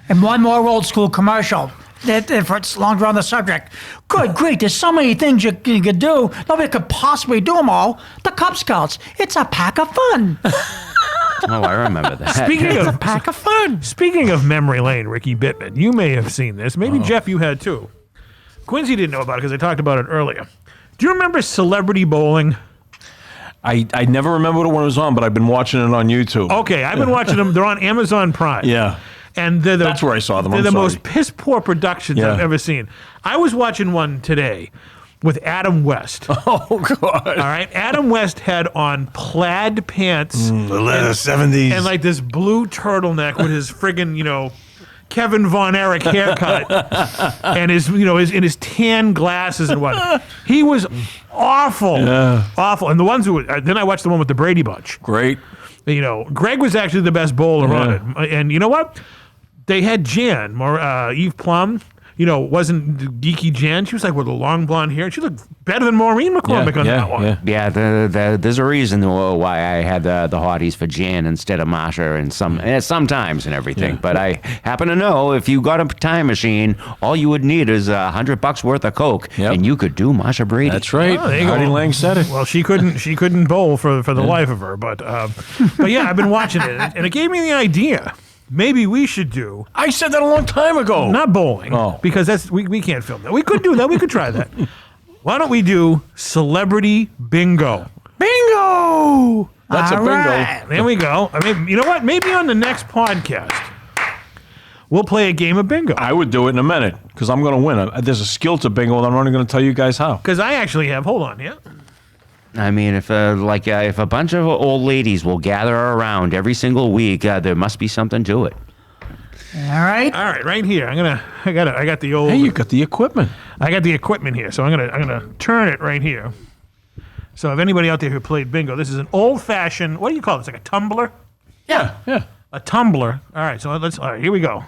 And one more old school commercial. If it's longer on the subject. Good grief, there's so many things you could do. Nobody could possibly do them all. The Cub Scouts, it's a pack of fun. Oh, I remember that. Speaking of memory lane, Ricky Bittman, you may have seen this. Maybe Jeff, you had too. Quincy didn't know about it because I talked about it earlier. Do you remember Celebrity Bowling? I never remembered it when it was on, but I've been watching it on YouTube. Okay, I've been watching them. They're on Amazon Prime. Yeah. And That's where I saw them. They're I'm the sorry. most piss poor productions I've ever seen. I was watching one today with Adam West. Oh, God. All right, Adam West had on plaid pants The leather 70s. and like this blue turtleneck with his friggin', Kevin Von Erich haircut and his tan glasses and whatnot. He was awful, awful. And the ones who then I watched the one with the Brady Bunch. Great. Greg was actually the best bowler on it. And you know what? They had Jan, Eve Plum. Wasn't geeky Jan. She was like with the long blonde hair, and she looked better than Maureen McCormick on that one. Yeah. Yeah, there's a reason why I had the hotties for Jan instead of Marsha and sometimes and everything. Yeah. But I happen to know if you got a time machine, all you would need is $100 worth of Coke, and you could do Marsha Brady. That's right. Oh, there you Artie go. Lang said it. Well, she couldn't bowl for the life of her, but yeah, I've been watching it, and it gave me the idea. Maybe we should do I said that a long time ago. not bowling because we can't film that. We could do that. We could try that. Why don't we do celebrity bingo? Bingo! That's a All bingo. right. There we go. I mean, you know what? Maybe on the next podcast we'll play a game of bingo. I would do it in a minute because I'm going to win. There's a skill to bingo, and I'm only going to tell you guys how. Because I actually have. Hold on, yeah. I mean, if a bunch of old ladies will gather around every single week, there must be something to it. All right. All right, right here. I got the old. Hey, you got the equipment. I got the equipment here, so I'm gonna turn it right here. So if anybody out there who played bingo, this is an old-fashioned. What do you call this? Like a tumbler? Yeah. A tumbler. All right, so all right, here we go.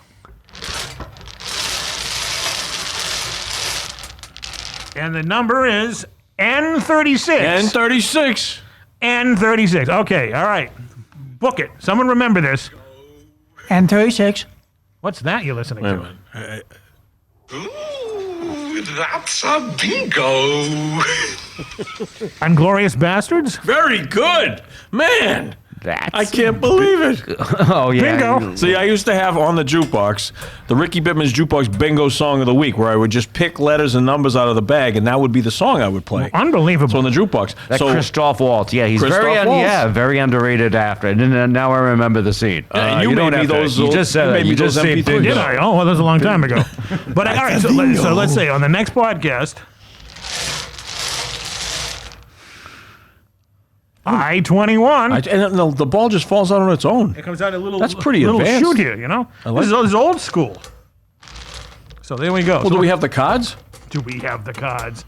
And the number is N36. N36. N36. Okay, all right. Book it. Someone remember this. And 36. What's that you're listening Wait a to? minute. Ooh, that's a bingo. Inglorious Bastards? Very good. Man. That's I can't believe it. Oh yeah. Bingo. See, I used to have on the jukebox the Ricky Bittman's Jukebox Bingo Song of the Week, where I would just pick letters and numbers out of the bag, and that would be the song I would play. Unbelievable. So on the jukebox. That So Christoph Waltz, yeah, he's Christoph Waltz. very underrated after. And now I remember the scene. and you don't made me have to- those. You just said you that. made me You those just said MP3s. bingo. Did I? Oh, well, that was a long time ago. But all right, so let's say on the next podcast, I-21. And the ball just falls out on its own. It comes out a little. That's pretty little advanced. shoot here. like This is old school. So there we go. Well, do we have the cards? Do we have the cards?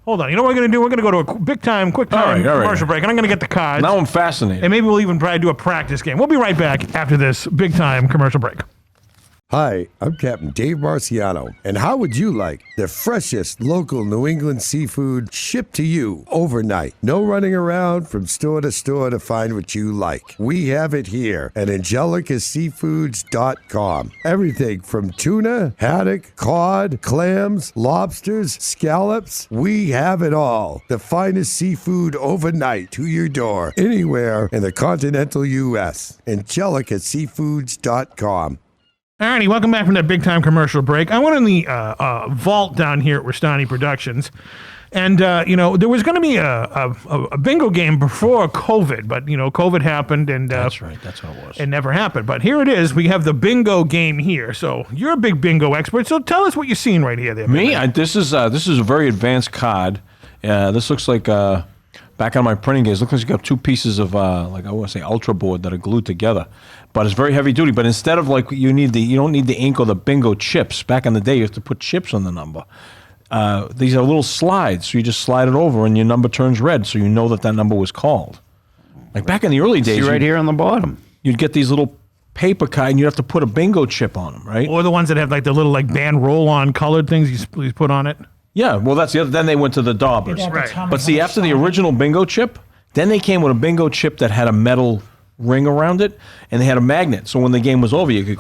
Hold on. You know what we're going to do? We're going to go to a quick time All right. commercial break, and I'm going to get the cards. Now I'm fascinated. And maybe we'll even probably do a practice game. We'll be right back after this big time commercial break. Hi, I'm Captain Dave Marciano, and how would you like the freshest local New England seafood shipped to you overnight? No running around from store to find what you like. We have it here at AngelicaSeafoods.com. Everything from tuna, haddock, cod, clams, lobsters, scallops. We have it all. The finest seafood overnight to your door, anywhere in the continental U.S. AngelicaSeafoods.com. Alrighty, welcome back from that big time commercial break. I went in the vault down here at Restani Productions, and there was going to be a bingo game before COVID, but COVID happened, and That's right. That's what it was. it never happened. But here it is. We have the bingo game here. So you're a big bingo expert. So tell us what you're seeing right here. There, Me? Bittman. This is a very advanced card. This looks like back on my printing days. Looks like you got two pieces of like I want to say ultra board that are glued together. But it's very heavy duty. But instead of like you don't need the ink or the bingo chips. Back in the day, you have to put chips on the number. These are little slides, so you just slide it over and your number turns red, so you know that number was called. Like back in the early days, See right here on the bottom. you'd get these little paper cards and you'd have to put a bingo chip on them, right? Or the ones that have like the little like band roll-on colored things you put on it. Yeah, well, that's the other. Then they went to the daubers. You'd have to Right. tell me But see, how after to the sign it. original bingo chip, then they came with a bingo chip that had a metal ring around it, and they had a magnet. So when the game was over, you could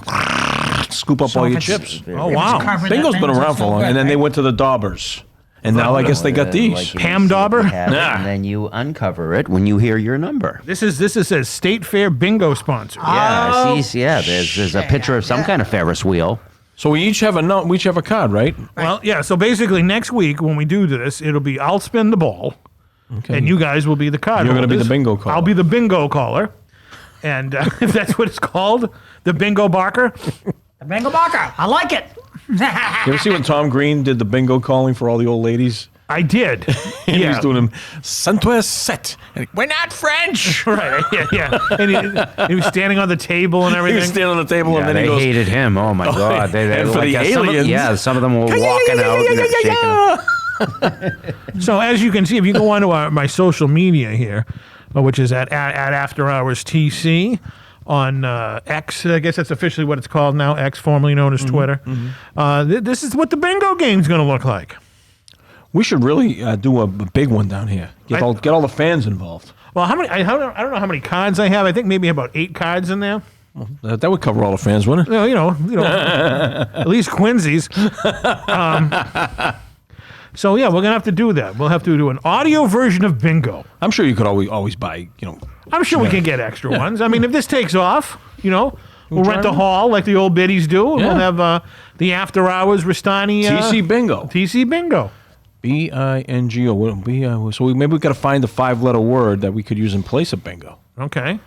scoop up all your if it's- chips. Oh, If it's wow. covered, that Bingo's been means around it's for a no long, good, and then they right? went to the daubers. And now I guess they got these. Pam Dauber? Nah. And then you uncover it when you hear your number. This is a State Fair bingo sponsor. Yeah, there's a picture of some kind of Ferris wheel. So we each have we each have a card, right? Well, yeah. So basically, next week when we do this, I'll spin the ball, Okay. And you guys will be the card You're gonna be holders. the bingo caller. I'll be the bingo caller. And if that's what it's called, the bingo barker. The bingo barker. I like it. You ever see when Tom Green did the bingo calling for all the old ladies? I did. And he was doing them, Santois set. We're not French. Right, yeah. And he was standing on the table and He everything. was standing on the table, and then they he goes, hated him. Oh my God! They and for like, the aliens. some of them were walking out, shaking. So as you can see, if you go onto my social media here, which is at After Hours TC on X, I guess that's officially what it's called now, X, formerly known as Twitter. This is what the bingo game's going to look like. we should really do a big one down here. Get all the fans involved. Well, how many? I don't know how many cards I have. I think maybe about 8 cards in there. That would cover all the fans, wouldn't it? Well, you know, at least Quincy's. So yeah, we're gonna have to do that. We'll have to do an audio version of bingo. I'm sure you could always buy, I'm sure we can get extra ones. I mean, if this takes off, we'll try rent a it? hall like the old biddies do. And Yeah. we'll have the After Hours Restani TC Bingo. TC Bingo. Bingo. So maybe we got to find a 5-letter word that we could use in place of bingo. Okay,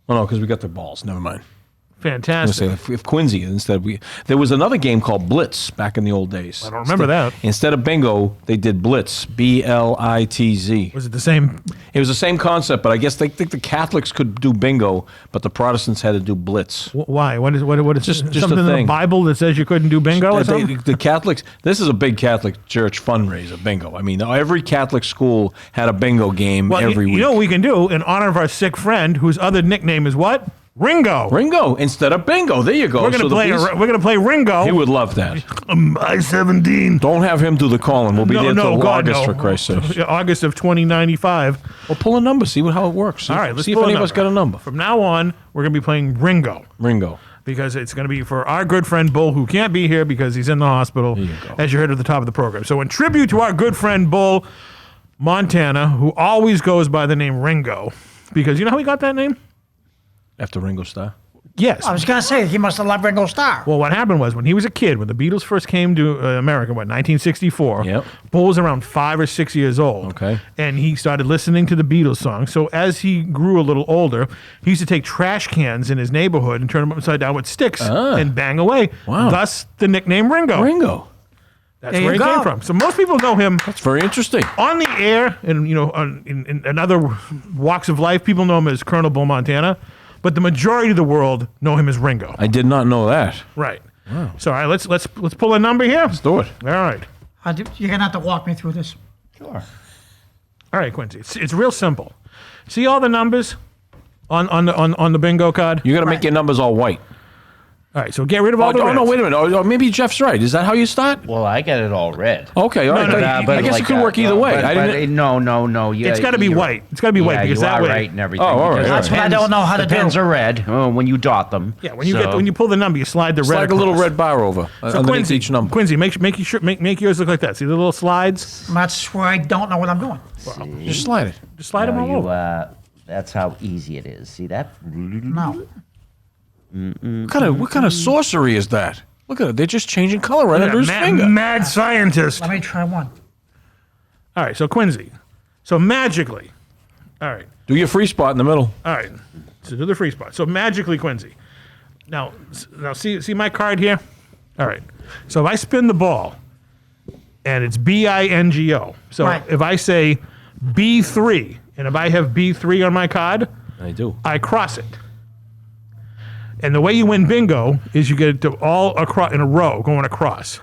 Oh no, because we got the balls. Never mind. I was fantastic. gonna say if Quincy instead there was another game called Blitz back in the old days. I don't remember that. Instead of bingo, they did Blitz. Blitz. Was it the same? It was the same concept, but I guess they think the Catholics could do bingo, but the Protestants had to do Blitz. Why? What is Just a something in the thing. Bible that says you couldn't do bingo or something? The Catholics. This is a big Catholic church fundraiser. Bingo. I mean, every Catholic school had a bingo game every week. You know what we can do in honor of our sick friend, whose other nickname is what? Ringo. Ringo instead of bingo. There you go. We're gonna play Ringo. He would love that. I-17. Don't have him do the calling. We'll be there till God, August, no. for Christ's sake. Yeah, August of 2095. Well, pull a number. See how it works. All right, let's see if pull any a of us got a number. From now on, we're gonna be playing Ringo. Ringo. Because it's going to be for our good friend Bull, who can't be here because he's in the hospital, as you heard at the top of the program. So in tribute to our good friend Bull Montana, who always goes by the name Ringo, because you know how he got that name? After Ringo Starr. Yes. I was going to say, he must have loved Ringo Starr. Well, what happened was when he was a kid, when the Beatles first came to America, 1964, Yep. Bull was around 5 or 6 years old. Okay. And he started listening to the Beatles songs. So as he grew a little older, he used to take trash cans in his neighborhood and turn them upside down with sticks and bang away. Wow. Thus, the nickname Ringo. Ringo. That's There where he you came go. from. So most people know him That's very interesting. on the air and, in other walks of life. People know him as Colonel Bull Montana. But the majority of the world know him as Ringo. I did not know that. Right. So, all right, let's pull a number here. Let's do it. All right. You're going to have to walk me through this. Sure. All right, Quincy. It's real simple. See all the numbers on the bingo card? You got to make your numbers all white. All right, so get rid of all the Oh, no, reds. wait a minute. Oh, maybe Jeff's right. Is that how you start? Well, I got it all red. Okay, all right. no, I guess it could work either way. I didn't. No. It's got to be white. It's got to be white because you that are way. right and everything. Oh, all right, because all That's the what I pens- don't know how to the do. pens are red when you dot them. Yeah, when you pull the number, you slide the red. Like a little across. red bar over So underneath Quincy, each number. Quincy, make yours look like that. See the little slides? That's where I don't know what I'm doing. Just slide it. Just slide them all over. That's how easy it is. See that? No. What kind of sorcery is that? Look at it. They're just changing color right under his finger. Mad scientist. Let me try one. All right, so Quincy. So magically. All right. Do your free spot in the middle. All right. So do the free spot. So magically, Quincy. Now see my card here? All right. So if I spin the ball and it's bingo. So Right. if I say B3 and if I have B3 on my card, I do. I cross it. And the way you win bingo is you get it to all across in a row going across.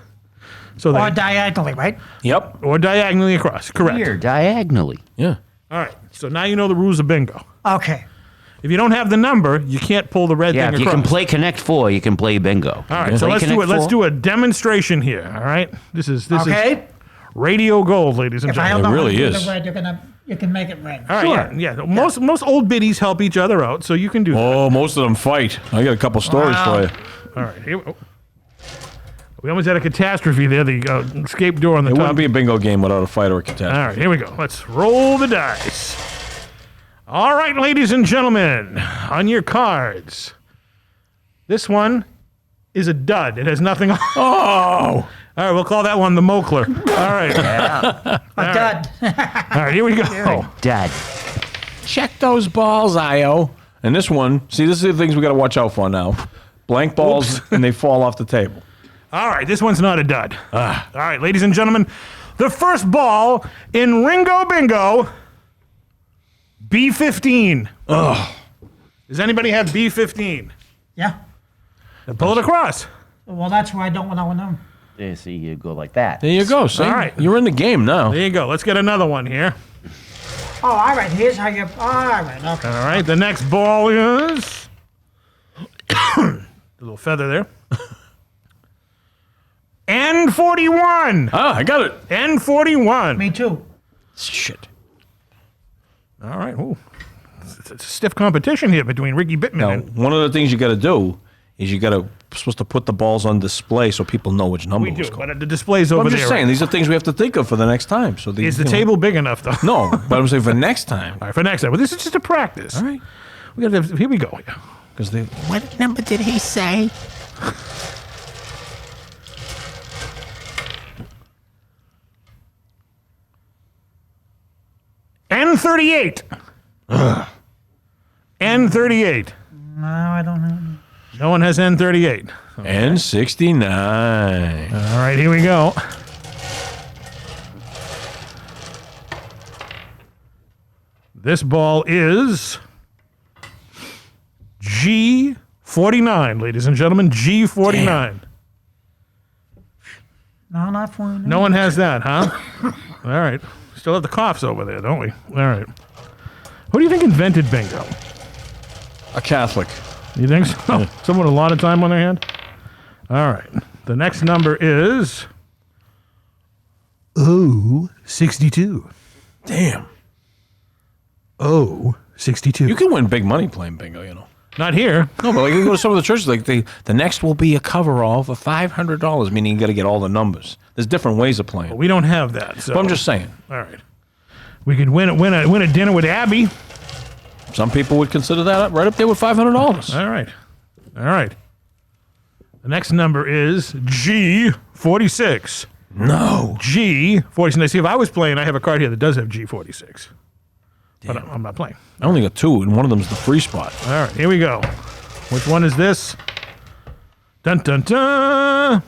So Or diagonally, right? Yep. or diagonally across. Correct. Here, diagonally. Yeah. All right. So now you know the rules of bingo. Okay. If you don't have the number, you can't pull the red Yeah, thing if you across. can play Connect 4, you can play bingo. All right, so let's do it. Let's do a demonstration here. All right, this is Okay. radio gold, ladies and If I gentlemen. don't know really how to do is. the red, you can make it red. All right, yeah. Most old biddies help each other out, so you can do that. Oh, most of them fight. I got a couple stories for you. All right, here we almost had a catastrophe there. The escape door on the It top. wouldn't be a bingo game without a fight or a catastrophe. All right, here we go. Let's roll the dice. All right, ladies and gentlemen, on your cards. This one is a dud. It has nothing on. Oh! All right, we'll call that one the Mokler. All right. Dud. All right, here we go. Dad. Check those balls, Io. And this one, see, this is the things we got to watch out for now. Blank balls, and they fall off the table. All right, this one's not a dud. All right, ladies and gentlemen, the first ball in Ringo Bingo, B15. Does anybody have B15? Yeah. Then pull it across. Well, that's why I don't want to know. Yeah, see, you go like that. There you go. See? All right. You're in the game now. There you go. Let's get another one here. Oh, all right. Here's how you. All right. Okay. All right, the next ball is a little feather there. N41. Ah, I got it. N41. Me too. Shit. All right. Ooh. It's a stiff competition here between Ricky Bittman Now, and one of the things you got to do is supposed to put the balls on display so people know which number we do. was called. But the display's Well, over I'm there. just saying, these are things we have to think of for the next time. So Is the table big enough, though? No, but I'm saying for next time. All right, for next time. Well, this is just a practice. All right. We got to. Here we go. Because they. What number did he say? N38. N38. No, I don't know. No one has N38. N69. All right, here we go. This ball is G49, ladies and gentlemen. G49. No, not for me. No one has that, huh? All right. Still have the coughs over there, don't we? All right. Who do you think invented bingo? A Catholic. You think so? Someone with a lot of time on their hand? All right. The next number is 62. Damn. 62. You can win big money playing bingo, you know. Not here. No, but like you go to some of the churches, like the next will be a coverall for $500, meaning you got to get all the numbers. There's different ways of playing. We don't have that. So. But I'm just saying. All right. We could win a dinner with Abby. Some people would consider that right up there with $500. All right. All right. The next number is G46. No. G46. Now, see, if I was playing, I have a card here that does have G46. But I'm not playing. I only got two, and one of them's the free spot. All right, here we go. Which one is this? Dun, dun, dun.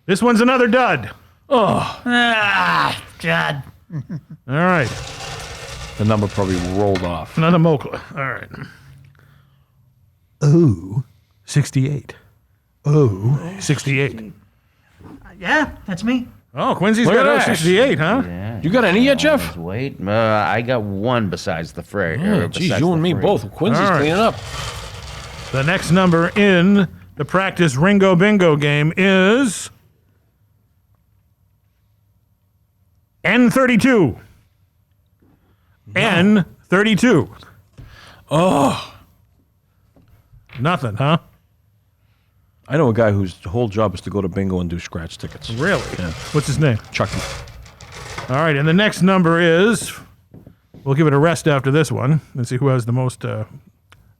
This one's another dud. Ah, God. All right. The number probably rolled off. Another Mokla. All right. 68. 68. Yeah, that's me. Oh, Quincy's Look at got that. 68, huh? Yeah. You got any yet, Jeff? Wait, I got one besides the fray. Yeah, geez, you and me both. Quincy's All right. cleaning up. The next number in the practice Ringo Bingo game is N32. N32. Oh. Nothing, huh? I know a guy whose whole job is to go to bingo and do scratch tickets. Really? Yeah. What's his name? Chucky. All right, and the next number is, we'll give it a rest after this one. Let's see who has the most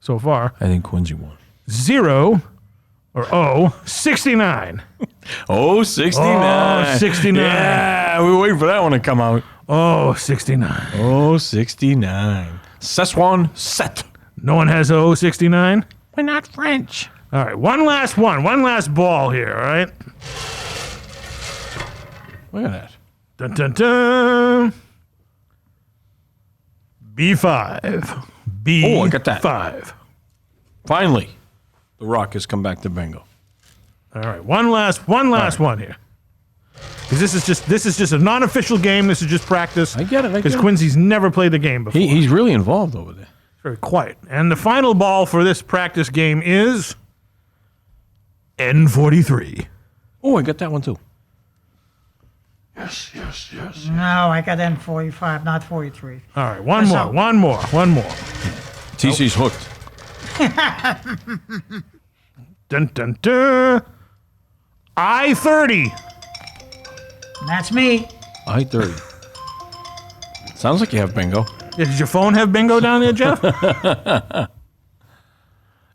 so far. I think Quincy won. 0 or 69. Oh, 69. Oh, 69. Yeah, we were waiting for that one to come out. 69. Oh, 69. Seswan set. No one has 69? We're not French. All right, one last ball here, all right? Look at that. Dun, dun, dun. B5. B5. Oh, I got that. Finally, the Rock has come back to bingo. All right, one last one here. Because this is just a non-official game. This is just practice. I get it. Because Quincy's never played the game before. He's really involved over there. Very quiet. And the final ball for this practice game is N43. Oh, I got that one too. Yes. No, I got N45, not 43. All right, one That's more. TC's hooked. Dun, dun, dun. I-30. That's me. I-30. Sounds like you have bingo. Yeah, does your phone have bingo down there, Jeff?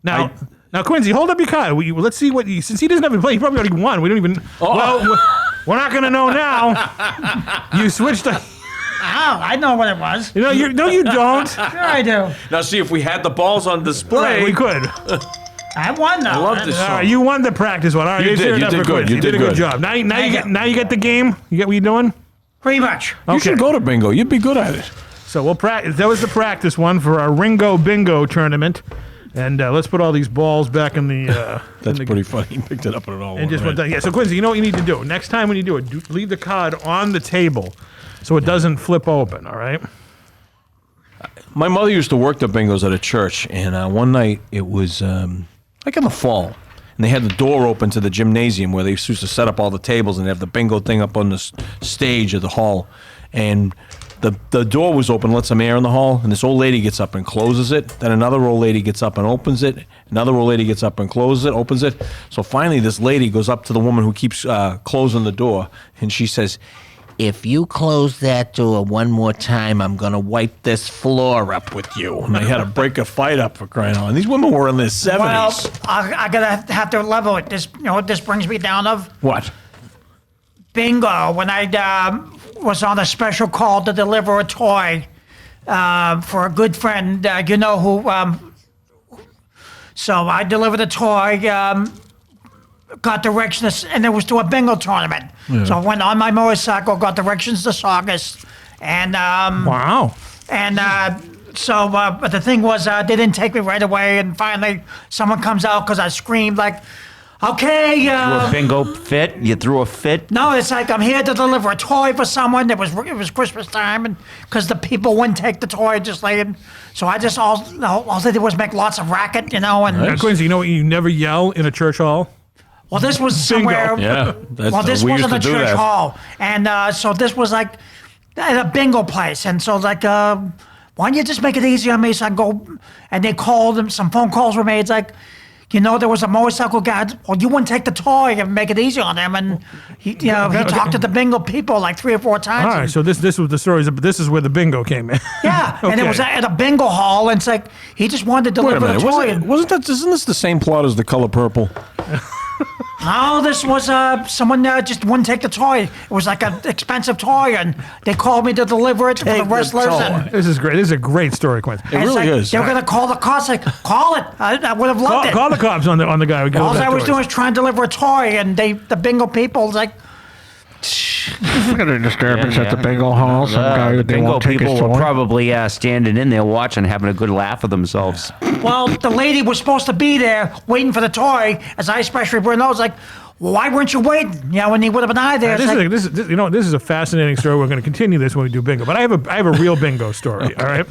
Now, Now, Quincy, hold up your card. Let's see what since he doesn't have to play, he probably already won. We don't even. Well, we're not going to know now. You switched. I know what it was. No, you don't. Sure I do. Now, see, if we had the balls on display. Right, we could. I won though. I love this All song. right, you won the practice one. All right, You did. You did good. You did a good job. Now you get the game. You get what you're doing. Pretty much. You should go to bingo. You'd be good at it. So we'll practice. That was the practice one for our Ringo Bingo tournament. And let's put all these balls back in the. That's pretty funny. He picked it up and it all And just went went down. Yeah. So Quincy, you know what you need to do. Next time when you do it, leave the card on the table, so it doesn't flip open. All right. My mother used to work the bingos at a church, and one night it was like in the fall, and they had the door open to the gymnasium where they used to set up all the tables, and they have the bingo thing up on the stage of the hall, and the door was open, let some air in the hall, and this old lady gets up and closes it. Then another old lady gets up and opens it. Another old lady gets up and closes it, opens it. So finally, this lady goes up to the woman who keeps closing the door, and she says, If you close that door one more time, I'm going to wipe this floor up with you. and they had to break a fight up for crying out loud. And these women were in their 70s. Well, I gotta have to level it. This, you know what this brings me down of? What? Bingo. When I was on a special call to deliver a toy for a good friend, you know who. So I delivered a toy. Got directions, and it was to a bingo tournament. Yeah. So I went on my motorcycle, got directions to Saugus, and Wow. and but the thing was, they didn't take me right away, and finally someone comes out because I screamed like, "Okay." Threw a bingo fit. You threw a fit. No, it's like I'm here to deliver a toy for someone. It was Christmas time, and because the people wouldn't take the toy, just like, so I just all they did was make lots of racket, you know. And Now, Quincy, you know what? You never yell in a church hall. well, this was somewhere. Yeah. Well, this we wasn't a used to do church that. hall, and so this was like at a bingo place, and so like, why don't you just make it easy on me? So I go, and they called them. Some phone calls were made. It's like, you know, there was a motorcycle guy. Well, you wouldn't take the toy and make it easy on him, and he talked to the bingo people like 3 or 4 times. All right. So this was the story. This is where the bingo came in. Yeah, and it was at a bingo hall, and it's like he just wanted to Wait a deliver the minute. toy. Isn't this the same plot as The Color Purple? No, this was someone just wouldn't take the toy. It was like an expensive toy, and they called me to deliver it for the wrestlers. And This is great. This is a great story, Quincy. It really is. They were going to call the cops. Like, call it. I would have loved it. Call the cops on the guy. Who All I was doing was trying to deliver a toy, and the bingo people was like, We got a disturbance at the bingo hall. Some guy The who they bingo won't take his people were toy. probably standing in there watching, having a good laugh of themselves. well, the lady was supposed to be there waiting for the toy, as I especially were. And I was like, well, why weren't you waiting? You know, when he would have been out there. It's like, This is a fascinating story. We're going to continue this when we do bingo. But I have a real bingo story. All right.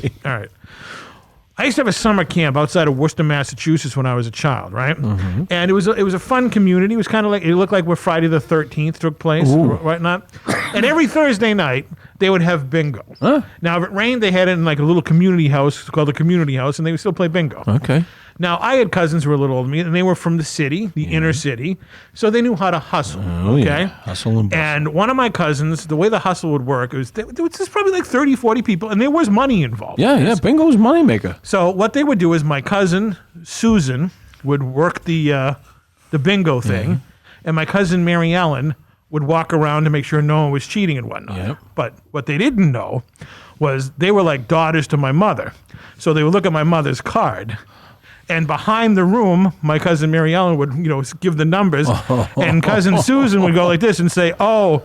I used to have a summer camp outside of Worcester, Massachusetts when I was a child, right? Mm-hmm. And it was a fun community. It was kind of like, it looked like where Friday the 13th took place, right? Not. And every Thursday night, they would have bingo. Huh? Now, if it rained, they had it in like a little community house called the Community House, and they would still play bingo. Okay. Now, I had cousins who were a little older than me, and they were from the city, the inner city, so they knew how to hustle. Oh, okay? yeah. Hustle and bustle. And one of my cousins, the way the hustle would work, there was just probably like 30, 40 people, and there was money involved. Yeah. Bingo's moneymaker. So what they would do is my cousin, Susan, would work the bingo thing, and my cousin, Mary Ellen, would walk around to make sure no one was cheating and whatnot. Yep. But what they didn't know was they were like daughters to my mother. So they would look at my mother's card. And behind the room, my cousin Mary Ellen would, give the numbers, and cousin Susan would go like this and say, "Oh,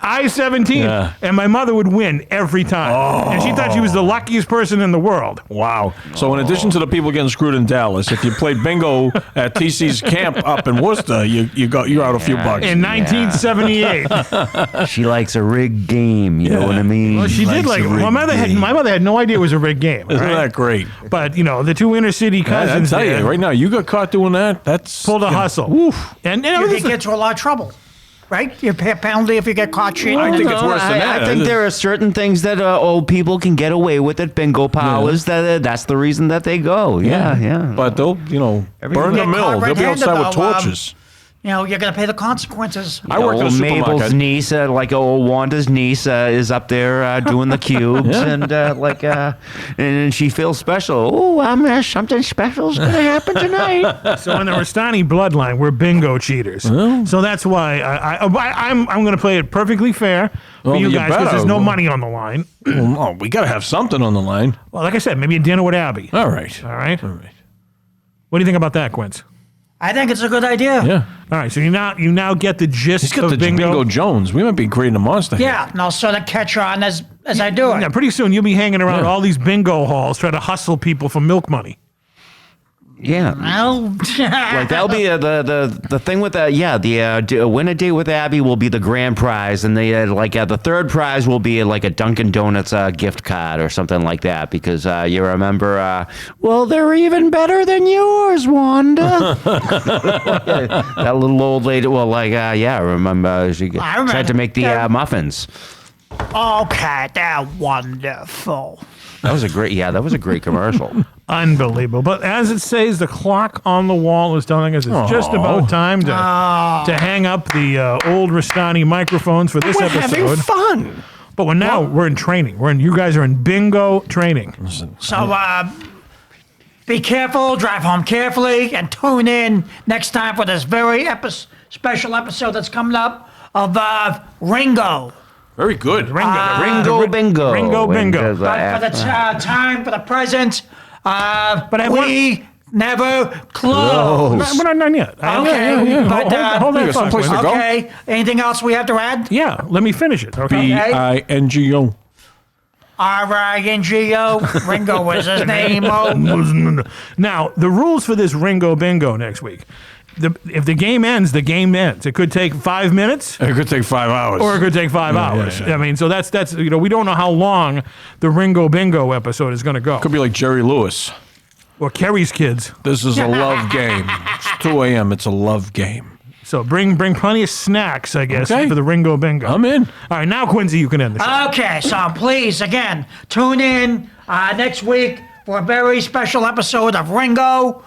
I-17," Yeah. and my mother would win every time. And she thought she was the luckiest person in the world. Wow. So in addition to the people getting screwed in Dallas, if you played bingo at TC's camp up in Worcester, you're out a few bucks. In 1978. She likes a rigged game, you know what I mean? Well, she did like. My mother had no idea it was a rigged game. Isn't right? that great? But the two inner city I cousins tell you, there right now, you got caught doing that. That's pulled a hustle. Oof. And you can get into a lot of trouble, right? You pay a penalty if you get caught cheating. I think it's worse than I that. think there are certain things that old people can get away with at bingo powers. That's the reason that they go. Yeah. But they'll, burn the get mill. caught They'll be red-handed, outside with though, torches. you're going to pay the consequences. I worked at a Old Mabel's supermarket. niece, like old Wanda's niece, is up there doing the cubes, and and she feels special. Oh, something special's gonna happen tonight. So in the Restani bloodline, we're bingo cheaters. So that's why I'm going to play it perfectly fair for Well, you you guys because better. there's no money on the line. Oh, we got to have something on the line. Well, like I said, maybe a dinner with Abby. All right. All right. All right. What do you think about that, Quince? I think it's a good idea. Yeah. All right. So you now get the gist He's got of the bingo. Jones. We might be creating a monster here. Yeah, and I'll sort of catch on as I do it. Yeah, pretty soon you'll be hanging around all these bingo halls trying to hustle people for milk money. Yeah. Well, Like that'll be the thing with win a date with Abby will be the grand prize, and the third prize will be like a Dunkin' Donuts gift card or something like that, because you remember, well, they're even better than yours, Wanda. That little old lady. Well, I remember she tried to make the muffins. okay, they're wonderful. That was a great commercial. Unbelievable. But as it says, the clock on the wall is telling us it's just about time to hang up the old Restani microphones for this We're episode. having fun. But we're in training. You guys are in bingo training. So, be careful, drive home carefully, and tune in next time for this very special episode that's coming up of Ringo. Very good. Ringo Bingo. Ringo Bingo. But for the time, for the present, I we never close. We're not done yet. Okay, but Hold that some thought, place to Quince. go. okay. Anything else we have to add? Yeah, let me finish it. Okay. Bingo. Ringo. Ringo was his name. Now, the rules for this Ringo Bingo next week. If the game ends, the game ends. It could take 5 minutes. It could take 5 hours. Or it could take 5 hours. yeah. I mean, so that's we don't know how long the Ringo Bingo episode is going to go. Could be like Jerry Lewis. Or Kerry's kids. This is a love game. It's 2 a.m. It's a love game. So bring plenty of snacks, I guess, Okay. for the Ringo Bingo. I'm in. All right, now Quincy, you can end the show. Okay, so please, again, tune in next week for a very special episode of Ringo.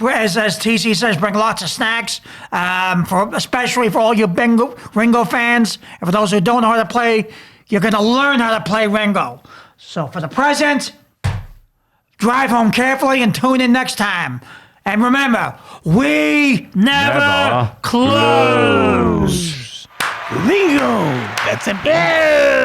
As TC says, bring lots of snacks, especially for all you Ringo fans. And for those who don't know how to play, you're going to learn how to play Ringo. So for the present, drive home carefully and tune in next time. And remember, we never close. Bingo! That's a bingo!